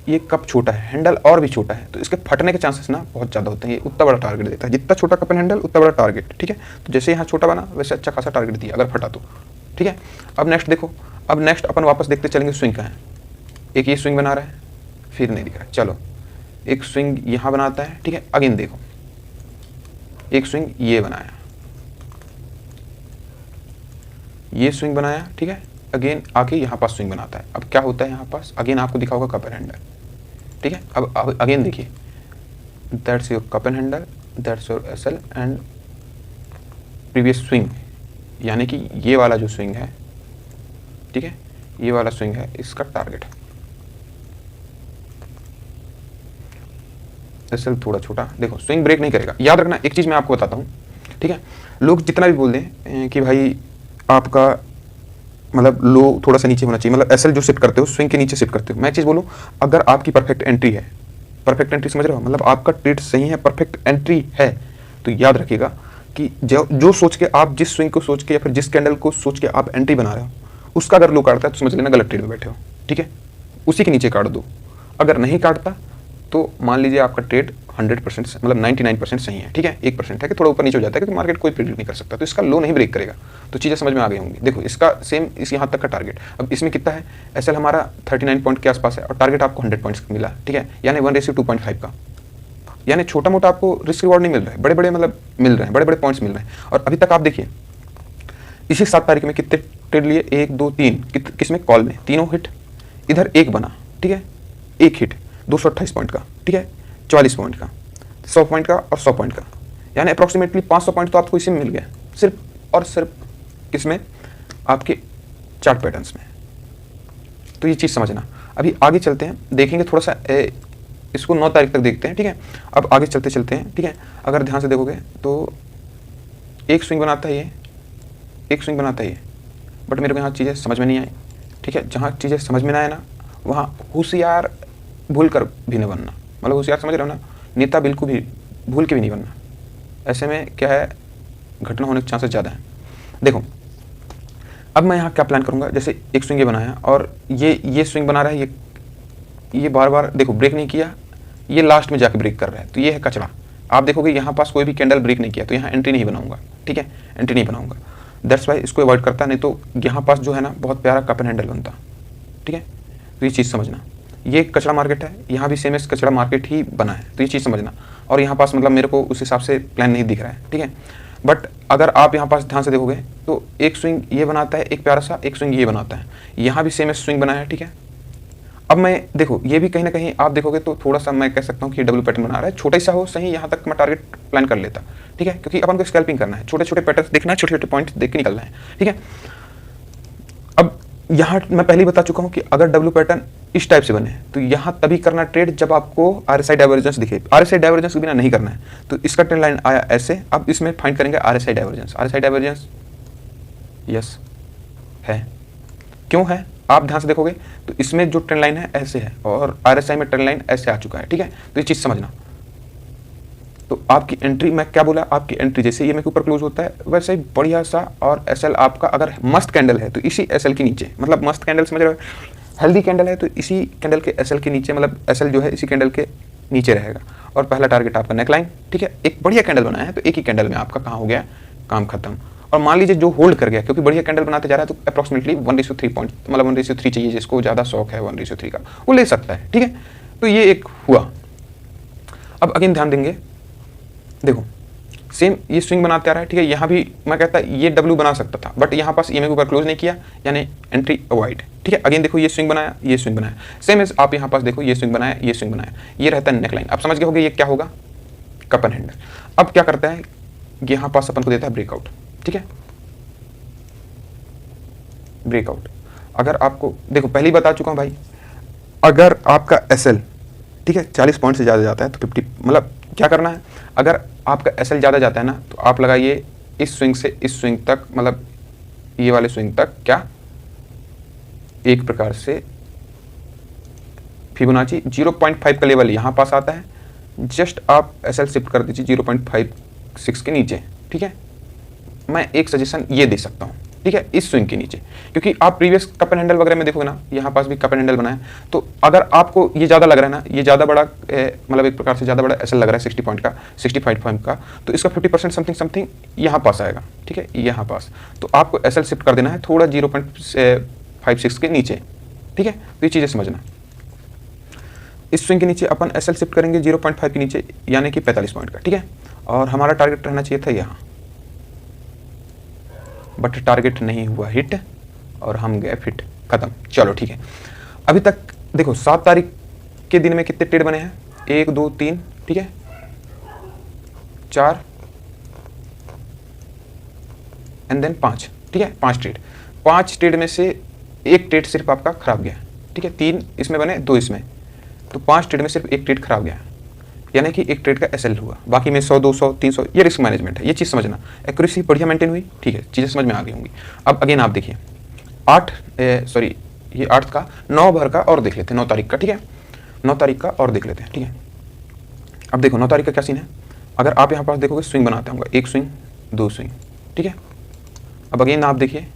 ये कप छोटा है, हैंडल और भी छोटा है, तो इसके फटने के चांसेस ना बहुत ज़्यादा होते हैं। ये उतना बड़ा टारगेट देता है, जितना छोटा कप एंड हैंडल उतना बड़ा टारगेट, ठीक है। तो जैसे यहाँ छोटा बना वैसे अच्छा खासा टारगेट दिया अगर फटा तो, ठीक है। अब नेक्स्ट देखो, अब नेक्स्ट अपन वापस देखते चलेंगे स्विंग का है। एक ये स्विंग बना रहा है, फिर नहीं दिख रहा है, चलो एक स्विंग यहाँ बनाता है, ठीक है। अगेन देखो एक स्विंग ये बनाया, ये स्विंग बनाया, ठीक है। अगेन आके यहाँ पास स्विंग बनाता है। अब क्या होता है यहाँ पास, अगेन आपको दिखा होगा कप एंड हैंडल, ठीक है। अब अगेन देखिए, that's your cup and handle, that's your SL and previous swing, यानी कि ये वाला जो स्विंग है, ठीक है, ये वाला स्विंग है इसका टारगेट। एसएल थोड़ा छोटा, देखो स्विंग ब्रेक नहीं करेगा। याद रखना एक चीज़ मैं आपको बताता हूँ, ठीक है। लोग जितना भी बोल दें कि भाई आपका मतलब लो थोड़ा सा नीचे होना चाहिए, मतलब एसएल जो सेट करते हो स्विंग के नीचे सेट करते हो, मैं एक चीज़ बोलूँ, अगर आपकी परफेक्ट एंट्री है, परफेक्ट एंट्री समझ रहे हो, मतलब आपका ट्रेड सही है, परफेक्ट एंट्री है, तो याद रखिएगा कि जो सोच के आप, जिस स्विंग को सोच के या फिर जिस कैंडल को सोच के आप एंट्री बना रहे हो, उसका अगर लो काटता है तो समझ लेना गलत ट्रेड में बैठे हो, ठीक है। उसी के नीचे काट दो। अगर नहीं काटता तो मान लीजिए आपका ट्रेड 100% मतलब 99% सही है, ठीक है। 1% है कि थोड़ा ऊपर नीचे हो जाता है, क्योंकि मार्केट कोई प्रेडिक्ट नहीं कर सकता, तो इसका लो नहीं ब्रेक करेगा। तो चीज़ें समझ में आ गई होंगी। देखो इसका सेम इस यहाँ तक का टारगेट, अब इसमें कितना है, एसएल हमारा 39 पॉइंट के आसपास है और टारगेट आपको 100 पॉइंट्स मिला, ठीक है, यानी 1:2.5 का, यानी छोटा मोटा आपको रिस्क रिवॉर्ड नहीं मिल रहा है, बड़े बड़े मतलब मिल रहे हैं, बड़े बड़े पॉइंट्स मिल रहे हैं। और अभी तक आप देखिए इसी 7 तारीख में कितने ट्रेड लिए, 1 2 3, किसमें, कॉल में, तीनों हिट। इधर एक बना, ठीक है, एक हिट 228 पॉइंट का, ठीक है, 44 पॉइंट का, 100 पॉइंट का और 100 पॉइंट का, यानी अप्रॉक्सीमेटली 500 पॉइंट तो आपको इसी में मिल गया, सिर्फ और सिर्फ किसमें, आपके चार्ट पैटर्न्स में। तो ये चीज़ समझना। अभी आगे चलते हैं, देखेंगे थोड़ा सा इसको 9 तारीख तक देखते हैं, ठीक है। अब आगे चलते चलते हैं, ठीक है। अगर ध्यान से देखोगे तो एक स्विंग बनाता है ये, एक स्विंग बनाता है ये, बट मेरे को यहाँ चीज़ें समझ में नहीं आई, ठीक है। जहाँ चीज़ें समझ में ना आए ना, वहाँ होशियार भूल कर भी नहीं बनना, मतलब होशियार समझ रहे हो ना, नेता बिल्कुल भी भूल के भी नहीं बनना। ऐसे में क्या है, घटना होने के चांसेस ज़्यादा हैं। देखो अब मैं यहाँ क्या प्लान करूँगा, जैसे एक स्विंग ये बनाया और ये स्विंग बना रहा है, ये बार बार देखो ब्रेक नहीं किया, ये लास्ट में जाके ब्रेक कर रहा है, तो ये है कचरा। आप देखोगे यहाँ पास कोई भी कैंडल ब्रेक नहीं किया, तो यहाँ एंट्री नहीं बनाऊंगा, ठीक है, एंट्री नहीं बनाऊंगा। दैट्स वाई इसको अवॉइड करता, नहीं तो यहाँ पास जो है ना बहुत प्यारा कप एंड हैंडल बनता, ठीक है। तो ये चीज़ समझना, ये कचरा मार्केट है, यहाँ भी सेम एस कचरा मार्केट ही बना है, तो ये चीज़ समझना। और यहाँ पास मतलब मेरे को उस हिसाब से प्लान नहीं दिख रहा है, ठीक है। बट अगर आप यहाँ पास ध्यान से देखोगे तो एक स्विंग ये बनाता है, एक प्यारा सा, एक स्विंग ये बनाता है, यहाँ भी सेम एस स्विंग बनाया है, ठीक है। अब मैं देखो ये भी कहीं ना कहीं आप देखोगे तो थोड़ा सा मैं कह सकता हूँ कि डब्ल्यू पैटर्न बना रहा है, छोटा सा हो सही, यहाँ तक मैं टारगेट प्लान कर लेता, ठीक है, क्योंकि अपन को स्कैल्पिंग करना है, छोटे छोटे पैटर्न देखना है, छोटे छोटे पॉइंट्स देख के निकलना है, ठीक है। अब यहाँ मैं पहले ही बता चुका हूँ कि अगर डब्ल्यू पैटर्न इस टाइप से बने तो यहाँ तभी करना ट्रेड जब आपको आरएसआई डाइवर्जेंस दिखे। आरएसआई डाइवर्जेंस के बिना नहीं करना है। तो इसका ट्रेंड लाइन आया ऐसे, अब इसमें फाइंड करेंगे RSI divergence. RSI divergence yes है, क्यों है आप ध्यान से देखोगे तो इसमें जो ट्रेंड लाइन है ऐसे है और आरएसआई में ट्रेंड लाइन ऐसे आ चुका है, ठीक है। तो ये चीज़ समझना। तो आपकी एंट्री, मैं क्या बोला, आपकी एंट्री जैसे ये मेरे के ऊपर क्लोज होता है वैसे ही बढ़िया सा, और एसएल आपका अगर मस्त कैंडल है तो इसी एसएल के नीचे, मतलब मस्त कैंडल समझ रहे हो, हेल्दी कैंडल है तो इसी कैंडल के एसएल के नीचे, मतलब एसएल जो है इसी कैंडल के नीचे रहेगा। और पहला टारगेट आपका नेकलाइन, ठीक है। एक बढ़िया कैंडल बनाया है तो एक ही कैंडल में आपका कहाँ हो गया, काम खत्म। और मान लीजिए जो होल्ड कर गया, क्योंकि बढ़िया कैंडल बनाते जा रहा है, तो अप्रॉक्सीमेटली 1:3 पॉइंट, मतलब 1:3 चाहिए, जिसको ज़्यादा शौक है 1:3 का वो ले सकता है, ठीक है। तो ये एक हुआ। अब अगेन ध्यान देंगे, देखो सेम ये स्विंग बनाते आ रहा है, ठीक है। यहाँ भी मैं कहता ये डब्ल्यू बना सकता था, बट यहाँ पास ईएमए के ऊपर क्लोज नहीं किया, यानी एंट्री अवॉइड, ठीक है। अगेन देखो ये स्विंग बनाया, ये स्विंग बनाया, सेम एज आप यहाँ पास देखो ये स्विंग बनाया, ये स्विंग बनाया, ये रहता है नेकलाइन। आप समझ गए होंगे ये क्या होगा, कप एंड हैंडल। अब क्या करता है, यहाँ पास अपन को देता है ब्रेकआउट, ठीक है, ब्रेकआउट। अगर आपको देखो पहले ही बता चुका हूँ भाई, अगर आपका एसएल, ठीक है, 40 पॉइंट से ज़्यादा जाता है तो 50, मतलब क्या करना है, अगर आपका एसएल ज़्यादा जाता है ना तो आप लगाइए इस स्विंग से इस स्विंग तक, मतलब ये वाले स्विंग तक क्या एक प्रकार से फिबोनाची 0.5 का लेवल यहाँ पास आता है, जस्ट आप एसएल शिफ्ट कर दीजिए 0.56 के नीचे, ठीक है। मैं एक सजेशन ये दे सकता हूँ, ठीक है, इस स्विंग के नीचे, क्योंकि आप प्रीवियस कप एंड हैंडल वगैरह में देखोगे ना, यहाँ पास भी कप एंड हैंडल बना है, तो अगर आपको ये ज़्यादा लग रहा है ना, ये ज़्यादा बड़ा मतलब एक प्रकार से ज़्यादा बड़ा एसएल लग रहा है 60 पॉइंट का, 65 पॉइंट का, तो इसका 50% समथिंग यहाँ पास आएगा, ठीक है, यहाँ पास। तो आपको एसएल शिफ्ट कर देना है थोड़ा 0.56 के नीचे, ठीक है। तो ये चीज़ें समझना, इस स्विंग के नीचे अपन एसएल शिफ्ट करेंगे 0.5 के नीचे, यानी कि 45 पॉइंट का, ठीक है। और हमारा टारगेट रहना चाहिए था यहाँ, बट टारगेट नहीं हुआ हिट और हम गए फिट, खत्म। चलो ठीक है, अभी तक देखो 7 तारीख के दिन में कितने ट्रेड बने हैं, 1 2 3, ठीक है, 4 एंड देन 5, ठीक है, 5 ट्रेड में से एक ट्रेड सिर्फ आपका खराब गया, ठीक है। 3 इसमें बने, 2 इसमें, तो 5 ट्रेड में सिर्फ एक ट्रेड खराब गया, यानी कि एक ट्रेड का एसएल हुआ, बाकी में 100 200 300, ये रिस्क मैनेजमेंट है, ये चीज़ समझना। एक्यूरेसी बढ़िया मेंटेन हुई, ठीक है, चीज़ें समझ में आ गई होंगी। अब अगेन आप देखिए 8 का 9 भर का और देख लेते हैं, 9 तारीख का, ठीक है, 9 तारीख का और देख लेते हैं, ठीक है। अब देखो 9 तारीख का क्या सीन है, अगर आप यहाँ पास देखोगे स्विंग बनाते होंगे, 1 स्विंग 2 स्विंग, ठीक है। अब अगेन आप देखिए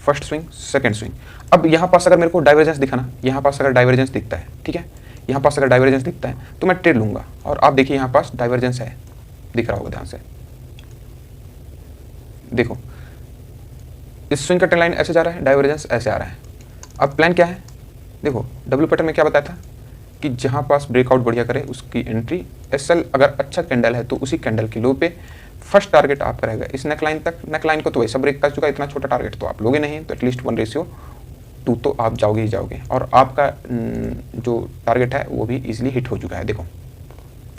फर्स्ट स्विंग सेकंड स्विंग, अब यहाँ पास अगर मेरे को डाइवर्जेंस दिखा ना, यहाँ पास अगर डाइवर्जेंस दिखता है, ठीक है, यहाँ पास अगर डाइवर्जेंस दिखता है तो मैं ट्रेड लूंगा, और आप देखिए यहाँ पास डाइवर्जेंस है, दिख रहा होगा ध्यान से, देखो इस स्विंग का ट्रेंड लाइन ऐसे जा रहा है, डाइवर्जेंस ऐसे आ रहा है। अब प्लान क्या है, देखो डब्ल्यू पैटर्न में क्या बताया था कि जहाँ पास ब्रेकआउट बढ़िया करे उसकी एंट्री, एसएल अगर अच्छा कैंडल है तो उसी कैंडल के लो पे फर्स्ट टारगेट आपका रहेगा इस नेकलाइन तक। नेकलाइन को तो वैसा ब्रेक कर चुका है, इतना छोटा टारगेट तो आप लोगे नहीं, तो एटलीस्ट 1:2 तो आप जाओगे ही जाओगे, और आपका जो टारगेट है वो भी इजीली हिट हो चुका है, देखो,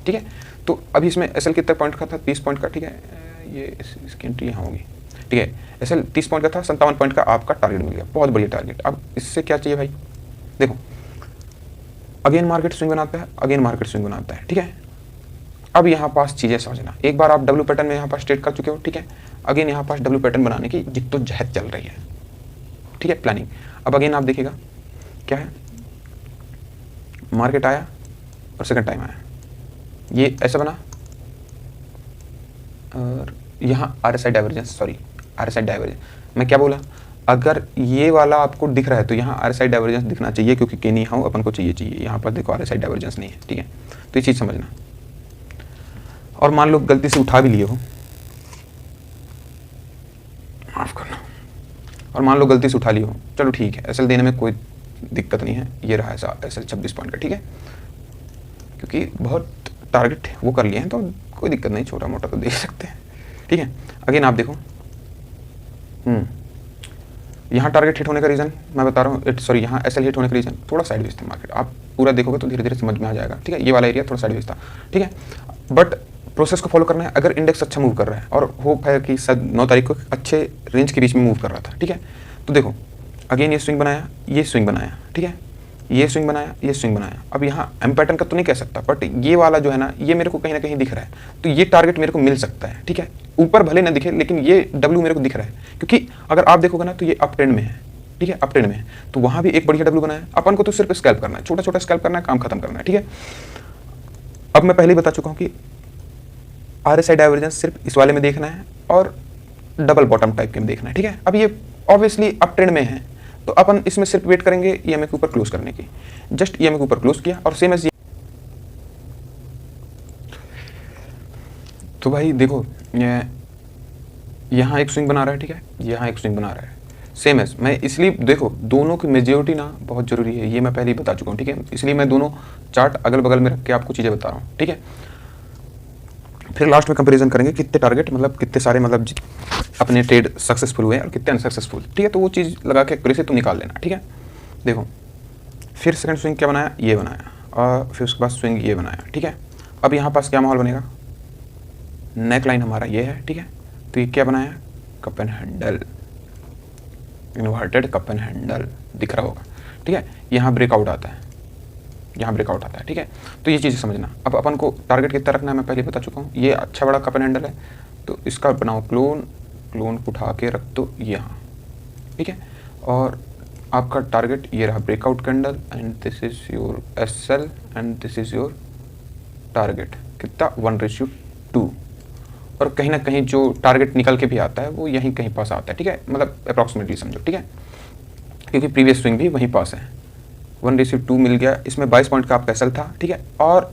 ठीक है। तो अभी इसमें एसएल कितने पॉइंट का था, 30 पॉइंट का, ठीक है, ये इसकी एंट्री यहाँ होगी, ठीक है। एसएल 30 पॉइंट का था, 57 पॉइंट का आपका टारगेट मिल गया, बहुत बढ़िया टारगेट। अब इससे क्या चाहिए भाई, देखो अगेन मार्केट स्विंग बनाता है, अगेन मार्केट स्विंग बनाता है, ठीक है। अब यहाँ पास चीज़ें समझना, एक बार आप डब्ल्यू पैटर्न में यहाँ पास ट्रेड कर चुके हो, ठीक है, अगेन यहाँ पास डब्ल्यू पैटर्न बनाने की जिद्दोजहद चल रही है, ठीक है, प्लानिंग। अब अगेन आप देखिएगा क्या है, मार्केट आया और सेकंड टाइम आया, ये ऐसा बना, और यहाँ आरएसआई डाइवर्जेंस, मैं क्या बोला, अगर ये वाला आपको दिख रहा है तो यहाँ आरएसआई डाइवर्जेंस दिखना चाहिए, क्योंकि के नहीं हाउ अपन को चाहिए, यहाँ पर देखो आरएसआई डाइवर्जेंस नहीं है, ठीक है। तो ये चीज़ समझना, और मान लो गलती से उठा भी लिए हो, माफ करना, और मान लो गलती से उठा लिए हो, चलो ठीक है, एसएल देने में कोई दिक्कत नहीं है, ये रहा ऐसा एसएल 26 पॉइंट का, ठीक है, क्योंकि बहुत टारगेट वो कर लिए हैं तो कोई दिक्कत नहीं, छोटा मोटा तो देख सकते हैं, ठीक है। अगेन आप देखो यहाँ टारगेट हिट होने का रीज़न मैं बता रहा हूँ, सॉरी यहाँ एसएल हिट होने का रीज़न थोड़ा साइडवेज था मार्केट, आप पूरा देखोगे तो धीरे धीरे समझ में आ जाएगा, ठीक है। ये वाला एरिया थोड़ा साइडवेज था, ठीक है, बट प्रोसेस को फॉलो करना है। अगर इंडेक्स अच्छा मूव कर रहा है, और होप है कि 9 तारीख को अच्छे रेंज के बीच में मूव कर रहा था, ठीक है, तो देखो अगेन ये स्विंग बनाया, ये स्विंग बनाया, ठीक है, ये स्विंग बनाया, ये स्विंग बनाया। अब यहाँ एम पैटर्न का तो नहीं कह सकता, बट ये वाला जो है ना, ये मेरे को कहीं ना कहीं दिख रहा है, तो ये टारगेट मेरे को मिल सकता है, ठीक है। ऊपर भले ना दिखे, लेकिन ये डब्ल्यू मेरे को दिख रहा है, क्योंकि अगर आप देखोगे ना तो ये अप ट्रेंड में है, ठीक है, अप ट्रेंड में है, तो वहाँ भी एक बढ़िया डब्ल्यू बनाया। अपन को तो सिर्फ स्कैल्प करना है, छोटा छोटा स्कैल्प करना है, काम खत्म करना है, ठीक है। अब मैं पहले ही बता चुका हूँ कि आरएसआई डाइवर्जेंस सिर्फ इस वाले में देखना है और डबल बॉटम टाइप के में देखना है, ठीक है। अब ये ऑब्वियसली अप ट्रेंड में है, तो अपन इसमें सिर्फ वेट करेंगे ईएमए के ऊपर क्लोज करने की, जस्ट ईएमए के ऊपर क्लोज किया, और सेम एज तो भाई देखो यहाँ एक स्विंग बना रहा है, ठीक है, यहाँ एक स्विंग बना रहा है, सेम एज मैं, इसलिए देखो दोनों की मेजोरिटी ना बहुत जरूरी है, ये मैं पहले ही बता चुका हूँ, ठीक है, इसलिए मैं दोनों चार्ट अगल बगल में रख के आपको चीज़ें बता रहा हूँ, ठीक है। फिर लास्ट में कंपैरिजन करेंगे कितने टारगेट, मतलब कितने सारे मतलब अपने ट्रेड सक्सेसफुल हुए और कितने अनसक्सेसफुल, ठीक है। तो वो चीज़ लगा के एक्यूरेसी तुम निकाल लेना, ठीक है। देखो फिर सेकंड स्विंग क्या बनाया, ये बनाया, और फिर उसके बाद स्विंग ये बनाया, ठीक है। अब यहाँ पास क्या माहौल बनेगा, नेक लाइन हमारा ये है, ठीक है, तो ये क्या बनाया, cup and handle, inverted cup and handle दिख रहा होगा, ठीक है। यहाँ ब्रेकआउट आता है, यहाँ ब्रेकआउट आता है, ठीक है। तो ये चीज़ें समझना। अब अपन को टारगेट कितना रखना है मैं पहले बता चुका हूँ, ये अच्छा बड़ा कप एंड हैंडल है, तो इसका बनाओ क्लोन, क्लोन को उठा के रख दो यहाँ, ठीक है। और आपका टारगेट ये रहा breakout candle and this is your SL and this is your target. कितना 1:2। और कहीं ना कहीं जो टारगेट निकल के भी आता है वो यहीं कहीं पास आता है, ठीक है, मतलब अप्रॉक्सीमेटली समझो, ठीक है, क्योंकि प्रीवियस स्विंग भी वहीं पास है। 1:2 मिल गया, इसमें 22 पॉइंट का आपका SL था, ठीक है, और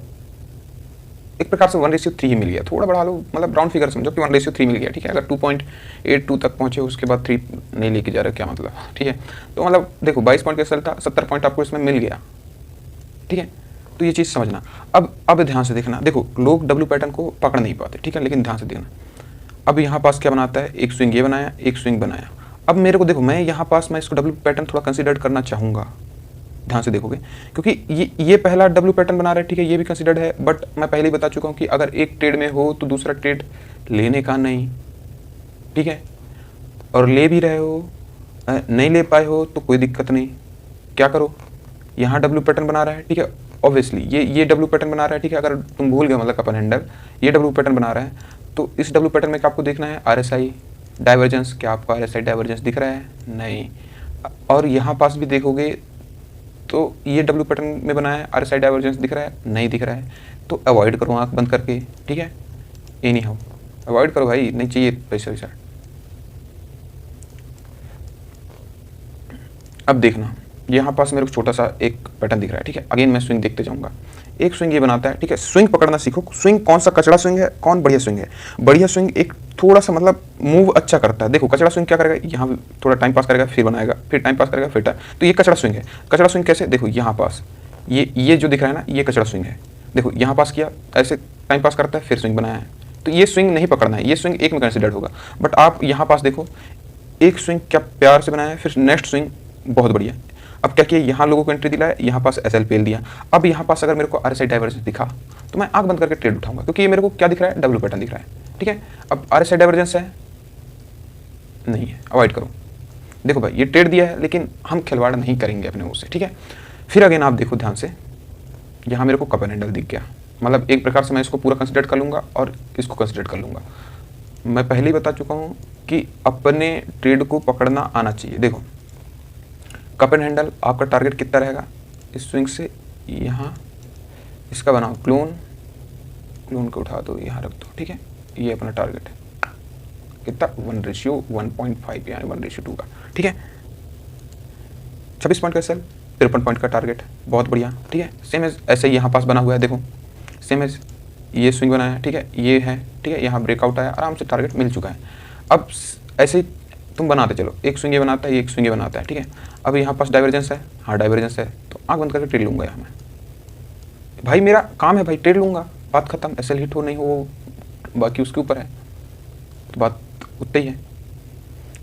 एक प्रकार से 1:3 ही मिल गया, थोड़ा बढ़ा लो, मतलब राउंड फिगर समझो कि 1:3 मिल गया, ठीक है। अगर 2.82 तक पहुंचे उसके बाद 3 नहीं लेके जा रहे, क्या मतलब, ठीक है। तो मतलब देखो 22 पॉइंट का SL था, 70 पॉइंट आपको इसमें मिल गया, ठीक है। तो ये चीज़ समझना। अब ध्यान से देखना, देखो लोग W पैटर्न को पकड़ नहीं पाते, ठीक है, लेकिन ध्यान से देखना। अब यहाँ पास क्या बनाता है, एक स्विंग ये बनाया, एक स्विंग बनाया। अब मेरे को देखो, मैं यहाँ पास मैं इसको W पैटर्न थोड़ा कंसिडर करना चाहूँगा, ध्यान से देखोगे, क्योंकि ये पहला W पैटर्न बना रहा है, ठीक है, ये भी कंसिडर्ड है, बट मैं पहले ही बता चुका हूँ कि अगर एक ट्रेड में हो तो दूसरा ट्रेड लेने का नहीं, ठीक है, और ले भी रहे हो नहीं ले पाए हो तो कोई दिक्कत नहीं, क्या करो, यहाँ W पैटर्न बना रहा है, ठीक है, ऑब्वियसली ये W पैटर्न बना रहा है, ठीक है। अगर तुम भूल गए मतलब कपन हैंडल ये W पैटर्न बना रहा है, तो इस W पैटर्न में क्या आपको देखना है, RSI डाइवर्जेंस, क्या आपको RSI डाइवर्जेंस दिख रहा है, नहीं। और यहाँ पास भी देखोगे तो ये W पैटर्न में बना है, RSI डाइवर्जेंस दिख रहा है, नहीं दिख रहा है, तो अवॉइड करो आंख बंद करके, ठीक है, एनी हाउ अवॉइड करो भाई, नहीं चाहिए पैसा वैसा। अब देखना यहाँ पास मेरे को छोटा सा एक पैटर्न दिख रहा है, ठीक है, अगेन मैं स्विंग देखते जाऊंगा। एक स्विंग ये बनाता है, ठीक है, स्विंग पकड़ना सीखो, स्विंग कौन सा कचड़ा स्विंग है, कौन बढ़िया स्विंग है। बढ़िया स्विंग एक थोड़ा सा मतलब मूव अच्छा करता है। देखो कचड़ा स्विंग क्या करेगा, यहाँ थोड़ा टाइम पास करेगा, फिर बनाएगा, फिर टाइम पास करेगा, फिर तो ये कचड़ा स्विंग है। कचड़ा स्विंग कैसे, देखो यहाँ पास ये जो दिख रहा है ना, ये कचड़ा स्विंग है। देखो यहाँ पास किया, ऐसे टाइम पास करता है, फिर स्विंग बनाया है, तो ये स्विंग नहीं पकड़ना है, ये स्विंग एक में कंसिडर्ड होगा। बट आप यहाँ पास देखो, एक स्विंग क्या प्यार से बनाया है, फिर नेक्स्ट स्विंग बहुत बढ़िया। अब क्या किया, यहाँ लोगों को एंट्री दिला है, यहाँ पास SL पेल दिया। अब यहाँ पास अगर मेरे को RSI डाइवर्जेंस दिखा तो मैं आंख बंद करके ट्रेड उठाऊंगा, क्योंकि ये मेरे को क्या दिख रहा है, W पैटर्न दिख रहा है, ठीक है। अब RSI डाइवर्जेंस है, नहीं है, अवॉइड करो। देखो भाई ये ट्रेड दिया है, लेकिन हम खिलवाड़ नहीं करेंगे अपने मुँह से, ठीक है। फिर अगेन आप देखो ध्यान से, यहाँ मेरे को कप एंड हैंडल दिख गया, मतलब एक प्रकार से मैं इसको पूरा कंसिडर कर लूँगा और इसको कंसिडर कर लूँगा। मैं पहले ही बता चुका हूँ कि अपने ट्रेड को पकड़ना आना चाहिए। देखो कप एंड हैंडल आपका टारगेट कितना रहेगा, इस स्विंग से यहाँ इसका बनाओ क्लोन को उठा दो, यहाँ रख दो, ठीक है, ये अपना टारगेट है, कितना 1:1.5 यानी 1:2 का, ठीक है। 26 पॉइंट का SL, 53 पॉइंट का टारगेट, बहुत बढ़िया, ठीक है। सेम एज ऐसे ही यहाँ पास बना हुआ है, देखो सेम एज ये स्विंग बनाया है, ठीक है, ये है, ठीक है, यहाँ ब्रेकआउट आया, आराम से टारगेट मिल चुका है। अब ऐसे ही तुम बनाते चलो, एक स्विंग ये बनाता है, एक स्विंग ये बनाता है, ठीक है। अब यहाँ पास डाइवर्जेंस है, हाँ डाइवर्जेंस है, तो आंख बंद करके ट्रेड लूँगा यहाँ मैं, भाई मेरा काम है भाई, ट्रेड लूँगा, बात खत्म। SL हिट हो नहीं हो बाकी उसके ऊपर है, तो बात उतना ही है।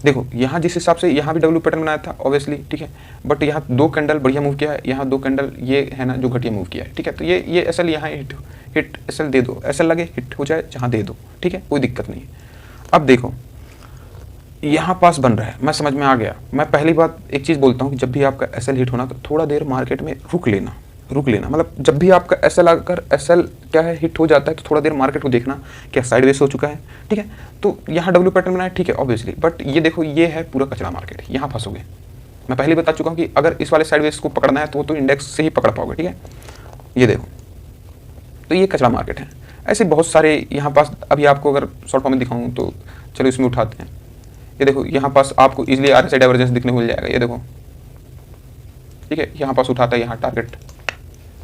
देखो यहाँ जिस हिसाब से यहाँ भी W पैटर्न बनाया था ऑब्वियसली, ठीक है, बट यहाँ 2 कैंडल बढ़िया मूव किया है, यहाँ 2 कैंडल ये है ना जो घटिया मूव किया है, ठीक है। तो ये SL यहाँ हिट SL दे दो, SL लगे हिट हो जाए जहाँ दे दो, ठीक है, कोई दिक्कत नहीं है। अब देखो यहाँ पास बन रहा है, मैं समझ में आ गया। मैं पहली बात एक चीज़ बोलता हूँ कि जब भी आपका SL हिट होना तो थोड़ा देर मार्केट में रुक लेना, मतलब जब भी आपका SL अगर SL क्या है हिट हो जाता है तो थोड़ा देर मार्केट को देखना क्या साइडवेज हो चुका है, ठीक है। तो यहाँ W पैटर्न बनाया, ठीक है, ऑब्वियसली, बट ये देखो ये है पूरा कचरा मार्केट, यहाँ फंसोगे। मैं पहले बता चुका हूँ कि अगर इस वाले साइडवेज को पकड़ना है तो इंडेक्स से ही पकड़ पाओगे, ठीक है। ये देखो, तो ये कचरा मार्केट है। ऐसे बहुत सारे यहाँ पास, अभी आपको अगर शॉर्ट फॉर्म में दिखाऊँ तो चलो इसमें उठाते हैं। ये देखो यहाँ पास आपको इजीली RSI डाइवर्जेंस दिखने मिल जाएगा, ये देखो, ठीक है, यहाँ पास उठाता है, यहाँ टारगेट।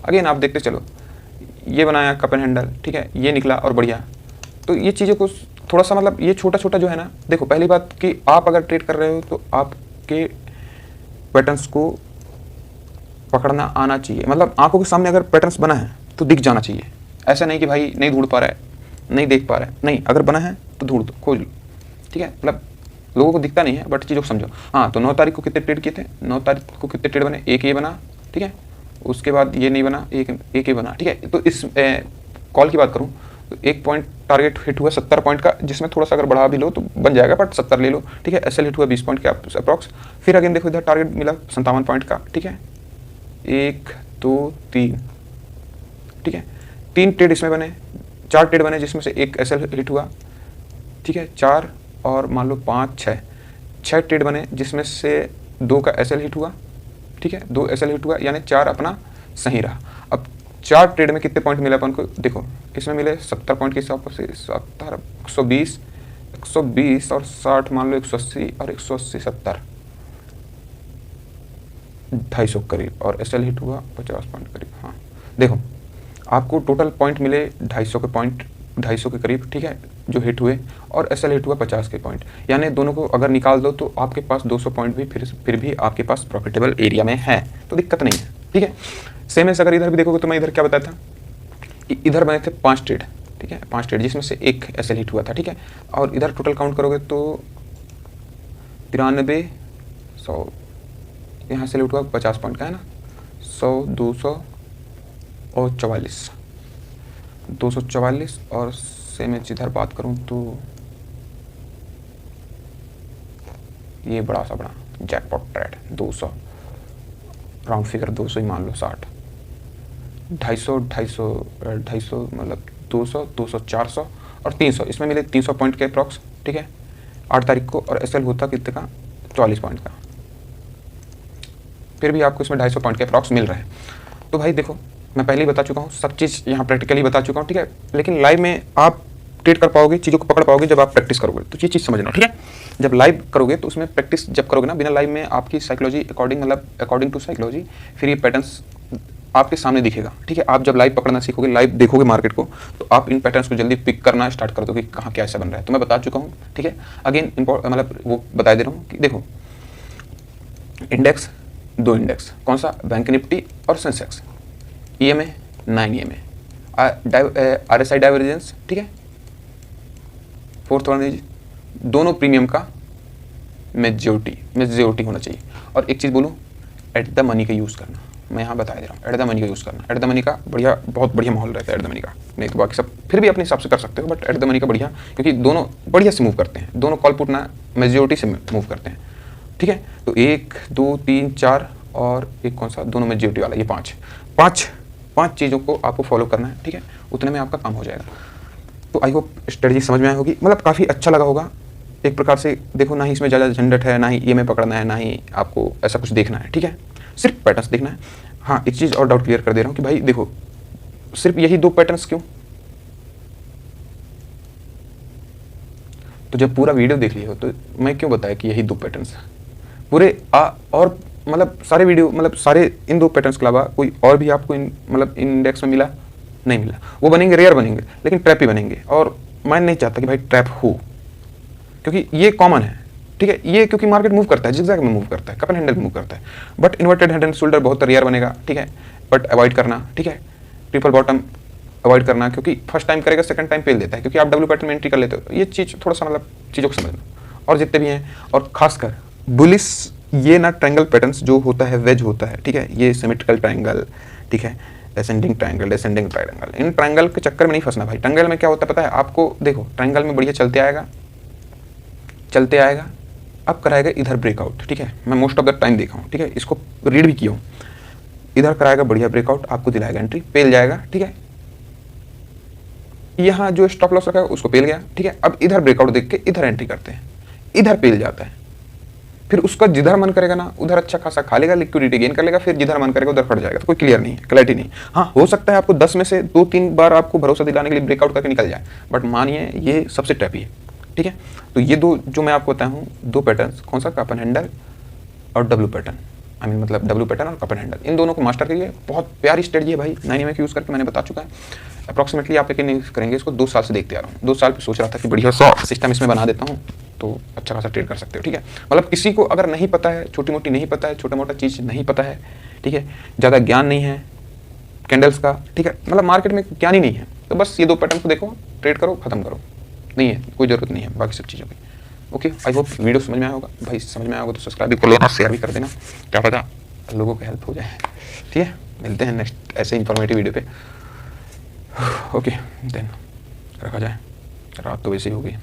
अगेन आप देखते चलो, ये बनाया कप एंड हैंडल, ठीक है, ये निकला और बढ़िया। तो ये चीज़ों को थोड़ा सा मतलब ये छोटा छोटा जो है ना, देखो पहली बात कि आप अगर ट्रेड कर रहे हो तो आपके पैटर्न्स को पकड़ना आना चाहिए, मतलब आंखों के सामने अगर पैटर्न्स बना है तो दिख जाना चाहिए। ऐसा नहीं कि भाई नहीं ढूंढ पा रहा है, नहीं देख पा रहा है, नहीं, अगर बना है तो ढूंढ दो, खोज लो, ठीक है। मतलब लोगों को दिखता नहीं है बट चीज़ों को समझो। हाँ, तो 9 तारीख को कितने ट्रेड किए थे, 9 तारीख को कितने ट्रेड बने, एक ये बना, ठीक है, उसके बाद ये नहीं बना, एक ये बना, ठीक है। तो इस कॉल की बात करूँ तो 1 पॉइंट टारगेट हिट हुआ 70 पॉइंट का, जिसमें थोड़ा सा अगर बढ़ा भी लो तो बन जाएगा, बट 70 ले लो, ठीक है। SL हिट हुआ 20 पॉइंट के अप्रॉक्स। फिर अगेन देखो इधर टारगेट मिला 57 पॉइंट का, ठीक है, 1 2 3, ठीक है, 3 ट्रेड इसमें बने, 4 ट्रेड बने जिसमें से एक SL हिट हुआ, ठीक है, 4 और मान लो 5 6 ट्रेड बने, जिसमें से 2 का SL हिट हुआ, ठीक है, 2 SL हिट हुआ, यानी 4 अपना सही रहा। अब 4 ट्रेड में कितने पॉइंट मिले अपन को, देखो इसमें मिले 70 पॉइंट के हिसाब से 70 120 और 60 मान लो 180 और 180 70 250 करीब, और SL हिट हुआ 50 पॉइंट करीब। हाँ देखो आपको टोटल पॉइंट मिले 250 के पॉइंट, 250 के करीब, ठीक है, जो हिट हुए, और SL हिट हुआ 50 के पॉइंट, यानी दोनों को अगर निकाल दो तो आपके पास 200 पॉइंट भी फिर भी आपके पास प्रॉफिटेबल एरिया में है, तो दिक्कत नहीं है, ठीक है। सेम ऐसा अगर इधर भी देखोगे तो मैं इधर क्या बताया था, इधर बने थे 5 ट्रेड, ठीक है, 5 ट्रेड जिसमें से एक SL हिट हुआ था, ठीक है, और इधर टोटल काउंट करोगे तो 93 100, यहाँ से हिट हुआ 50 पॉइंट का है ना, 100 200 और 244, और सेम इधर बात करूँ तो ये बड़ा सा बड़ा जैकपॉट ट्रेड 200, राउंड फिगर 200 ही मान लो, 60 250 मतलब 200 200 400 और 300, इसमें मिले 300 पॉइंट के अप्रॉक्स, ठीक है, 8 तारीख को, और SL होता कितने का, 44 पॉइंट का, फिर भी आपको इसमें 250 पॉइंट के अप्रॉक्स मिल रहे हैं। तो भाई देखो मैं पहले ही बता चुका हूँ, सब चीज़ यहाँ प्रैक्टिकली बता चुका हूँ, ठीक है, लेकिन लाइव में आप ट्रेड कर पाओगे, चीज़ों को पकड़ पाओगे जब आप प्रैक्टिस करोगे, तो ये चीज़ समझना, ठीक है। जब लाइव करोगे तो उसमें प्रैक्टिस जब करोगे ना, बिना लाइव में आपकी साइकोलॉजी अकॉर्डिंग टू साइकोलॉजी, फिर ये पैटर्न्स आपके सामने दिखेगा, ठीक है। आप जब लाइव पकड़ना सीखोगे, लाइव देखोगे मार्केट को, तो आप इन पैटर्न्स को जल्दी पिक करना स्टार्ट कर दोगे कि कहाँ क्या ऐसा बन रहा है। तो मैं बता चुका हूँ, ठीक है, अगेन मतलब वो बता दे रहा हूँ कि देखो इंडेक्स, 2 इंडेक्स, कौन सा, बैंक निफ्टी और Sensex, EMA 9 EMA, RSI divergence, ठीक है, 4th वन इज दोनों प्रीमियम का मेजोरिटी होना चाहिए। और एक चीज़ बोलूँ, एट द मनी का यूज़ करना, मैं यहाँ बता दे रहा हूँ, एट द मनी का यूज़ करना, एट द मनी का बहुत बढ़िया माहौल रहता है एट द मनी का, नहीं तो बाकी सब फिर भी अपने हिसाब से कर सकते हो, बट एट द मनी का बढ़िया, क्योंकि दोनों बढ़िया से मूव करते हैं, दोनों कॉल पुट ना मेजोरिटी से मूव करते हैं, ठीक है। तो 1 2 3 4 और एक कौन सा, दोनों मेजोरिटी वाला, ये 5 चीज़ों को आपको फॉलो करना है, ठीक है, उतने में आपका काम हो जाएगा। तो आई होप स्ट्रेटजी समझ में आई होगी, मतलब काफ़ी अच्छा लगा होगा एक प्रकार से। देखो ना ही इसमें ज़्यादा झंझट है, ना ही EMA पकड़ना है, ना ही आपको ऐसा कुछ देखना है, ठीक है, सिर्फ पैटर्न्स देखना है। हाँ एक चीज़ और डाउट क्लियर कर दे रहा हूँ कि भाई देखो सिर्फ यही 2 पैटर्न्स क्यों, तो जब पूरा वीडियो देख लिया हो तो मैं क्यों बताया कि यही 2 पैटर्न्स पूरे और मतलब सारे वीडियो, मतलब सारे इन 2 पैटर्न्स के अलावा कोई और भी आपको मतलब इंडेक्स में मिला नहीं मिला, वो बनेंगे रेयर बनेंगे, लेकिन ट्रैप ही बनेंगे, और मैं नहीं चाहता कि भाई ट्रैप हो, क्योंकि ये कॉमन है, ठीक है, ये क्योंकि मार्केट मूव करता है, जिगजैग में मूव करता है, कपल हैंडल मूव करता है, but inverted head and shoulder बहुत रेयर बनेगा, ठीक है, बट अवॉइड करना, ठीक है, ट्रिपल बॉटम अवॉइड करना, क्योंकि फर्स्ट टाइम करेगा सेकंड टाइम फेल देता है, क्योंकि आप डब्ल्यू पैटर्न में एंट्री कर लेते हो, ये चीज़ थोड़ा सा मतलब चीज़ों को समझना। और जितने भी हैं, और खासकर बुलिस ये ना ट्रायंगल पैटर्न्स जो होता है वेज होता है, ठीक है, ये सिमेट्रिकल ट्रायंगल, ठीक है, ascending triangle, descending triangle, in triangle के चक्कर में नहीं फंसना भाई। ट्रायंगल में क्या होता है पता है आपको, देखो ट्रायंगल में बढ़िया चलते आएगा, अब कराएगा इधर ब्रेकआउट, ठीक है, मैं मोस्ट ऑफ द टाइम देखा हूँ, ठीक है, इसको रीड भी किया हूँ, इधर कराएगा बढ़िया ब्रेकआउट, आपको दिलाएगा एंट्री, पेल जाएगा, ठीक है, यहाँ जो स्टॉप लॉस रखा है उसको पेल गया, ठीक है, अब इधर ब्रेकआउट देख के इधर एंट्री करते हैं, इधर पेल जाता है, फिर उसका जिधर मन करेगा ना उधर अच्छा खासा खा लेगा, लिक्विडिटी गेन कर लेगा, फिर जिधर मन करेगा उधर फट जाएगा, तो कोई क्लियर नहीं है, क्लैरिटी नहीं। हाँ हो सकता है आपको 10 में से 2-3 बार आपको भरोसा दिलाने के लिए ब्रेकआउट करके निकल जाए, बट मानिए ये सबसे ट्रैपी है, ठीक है। तो ये 2 जो मैं आपको बताया हूँ 2 पैटर्न्स, कौन सा, कप एंड हैंडल और डब्ल्यू पैटर्न, मतलब डब्ल्यू पैटर्न और कप एंड हैंडल, इन दोनों को मास्टर करिए, बहुत प्यारी स्ट्रेटजी है भाई, 9 EMA यूज़ करके मैंने बता चुका है। अप्रॉक्सीमेटली आप यकीन नहीं करेंगे, इसको 2 साल से देखते आ रहा हूँ, 2 साल पे सोच रहा था कि बढ़िया सा सिस्टम इसमें बना देता हूँ तो अच्छा खासा ट्रेड कर सकते हो, ठीक है। मतलब किसी को अगर नहीं पता है, छोटी मोटी नहीं पता है, छोटा मोटा चीज़ नहीं पता है, ठीक है, ज़्यादा ज्ञान नहीं है कैंडल्स का, ठीक है, मतलब मार्केट में ज्ञान ही नहीं है, तो बस ये 2 पैटर्न को देखो, ट्रेड करो, खत्म करो, नहीं है कोई ज़रूरत नहीं है बाकी सब चीज़ों की। ओके, आई होप वीडियो समझ में आया होगा भाई, समझ में आया होगा तो सब्सक्राइब भी कर लेना, शेयर भी कर देना, क्या पता लोगों को हेल्प हो जाए, ठीक है। मिलते हैं नेक्स्ट ऐसे इंफॉर्मेटिव वीडियो पे। ओके देन रखा जाए, रात तो वैसे ही हो गई।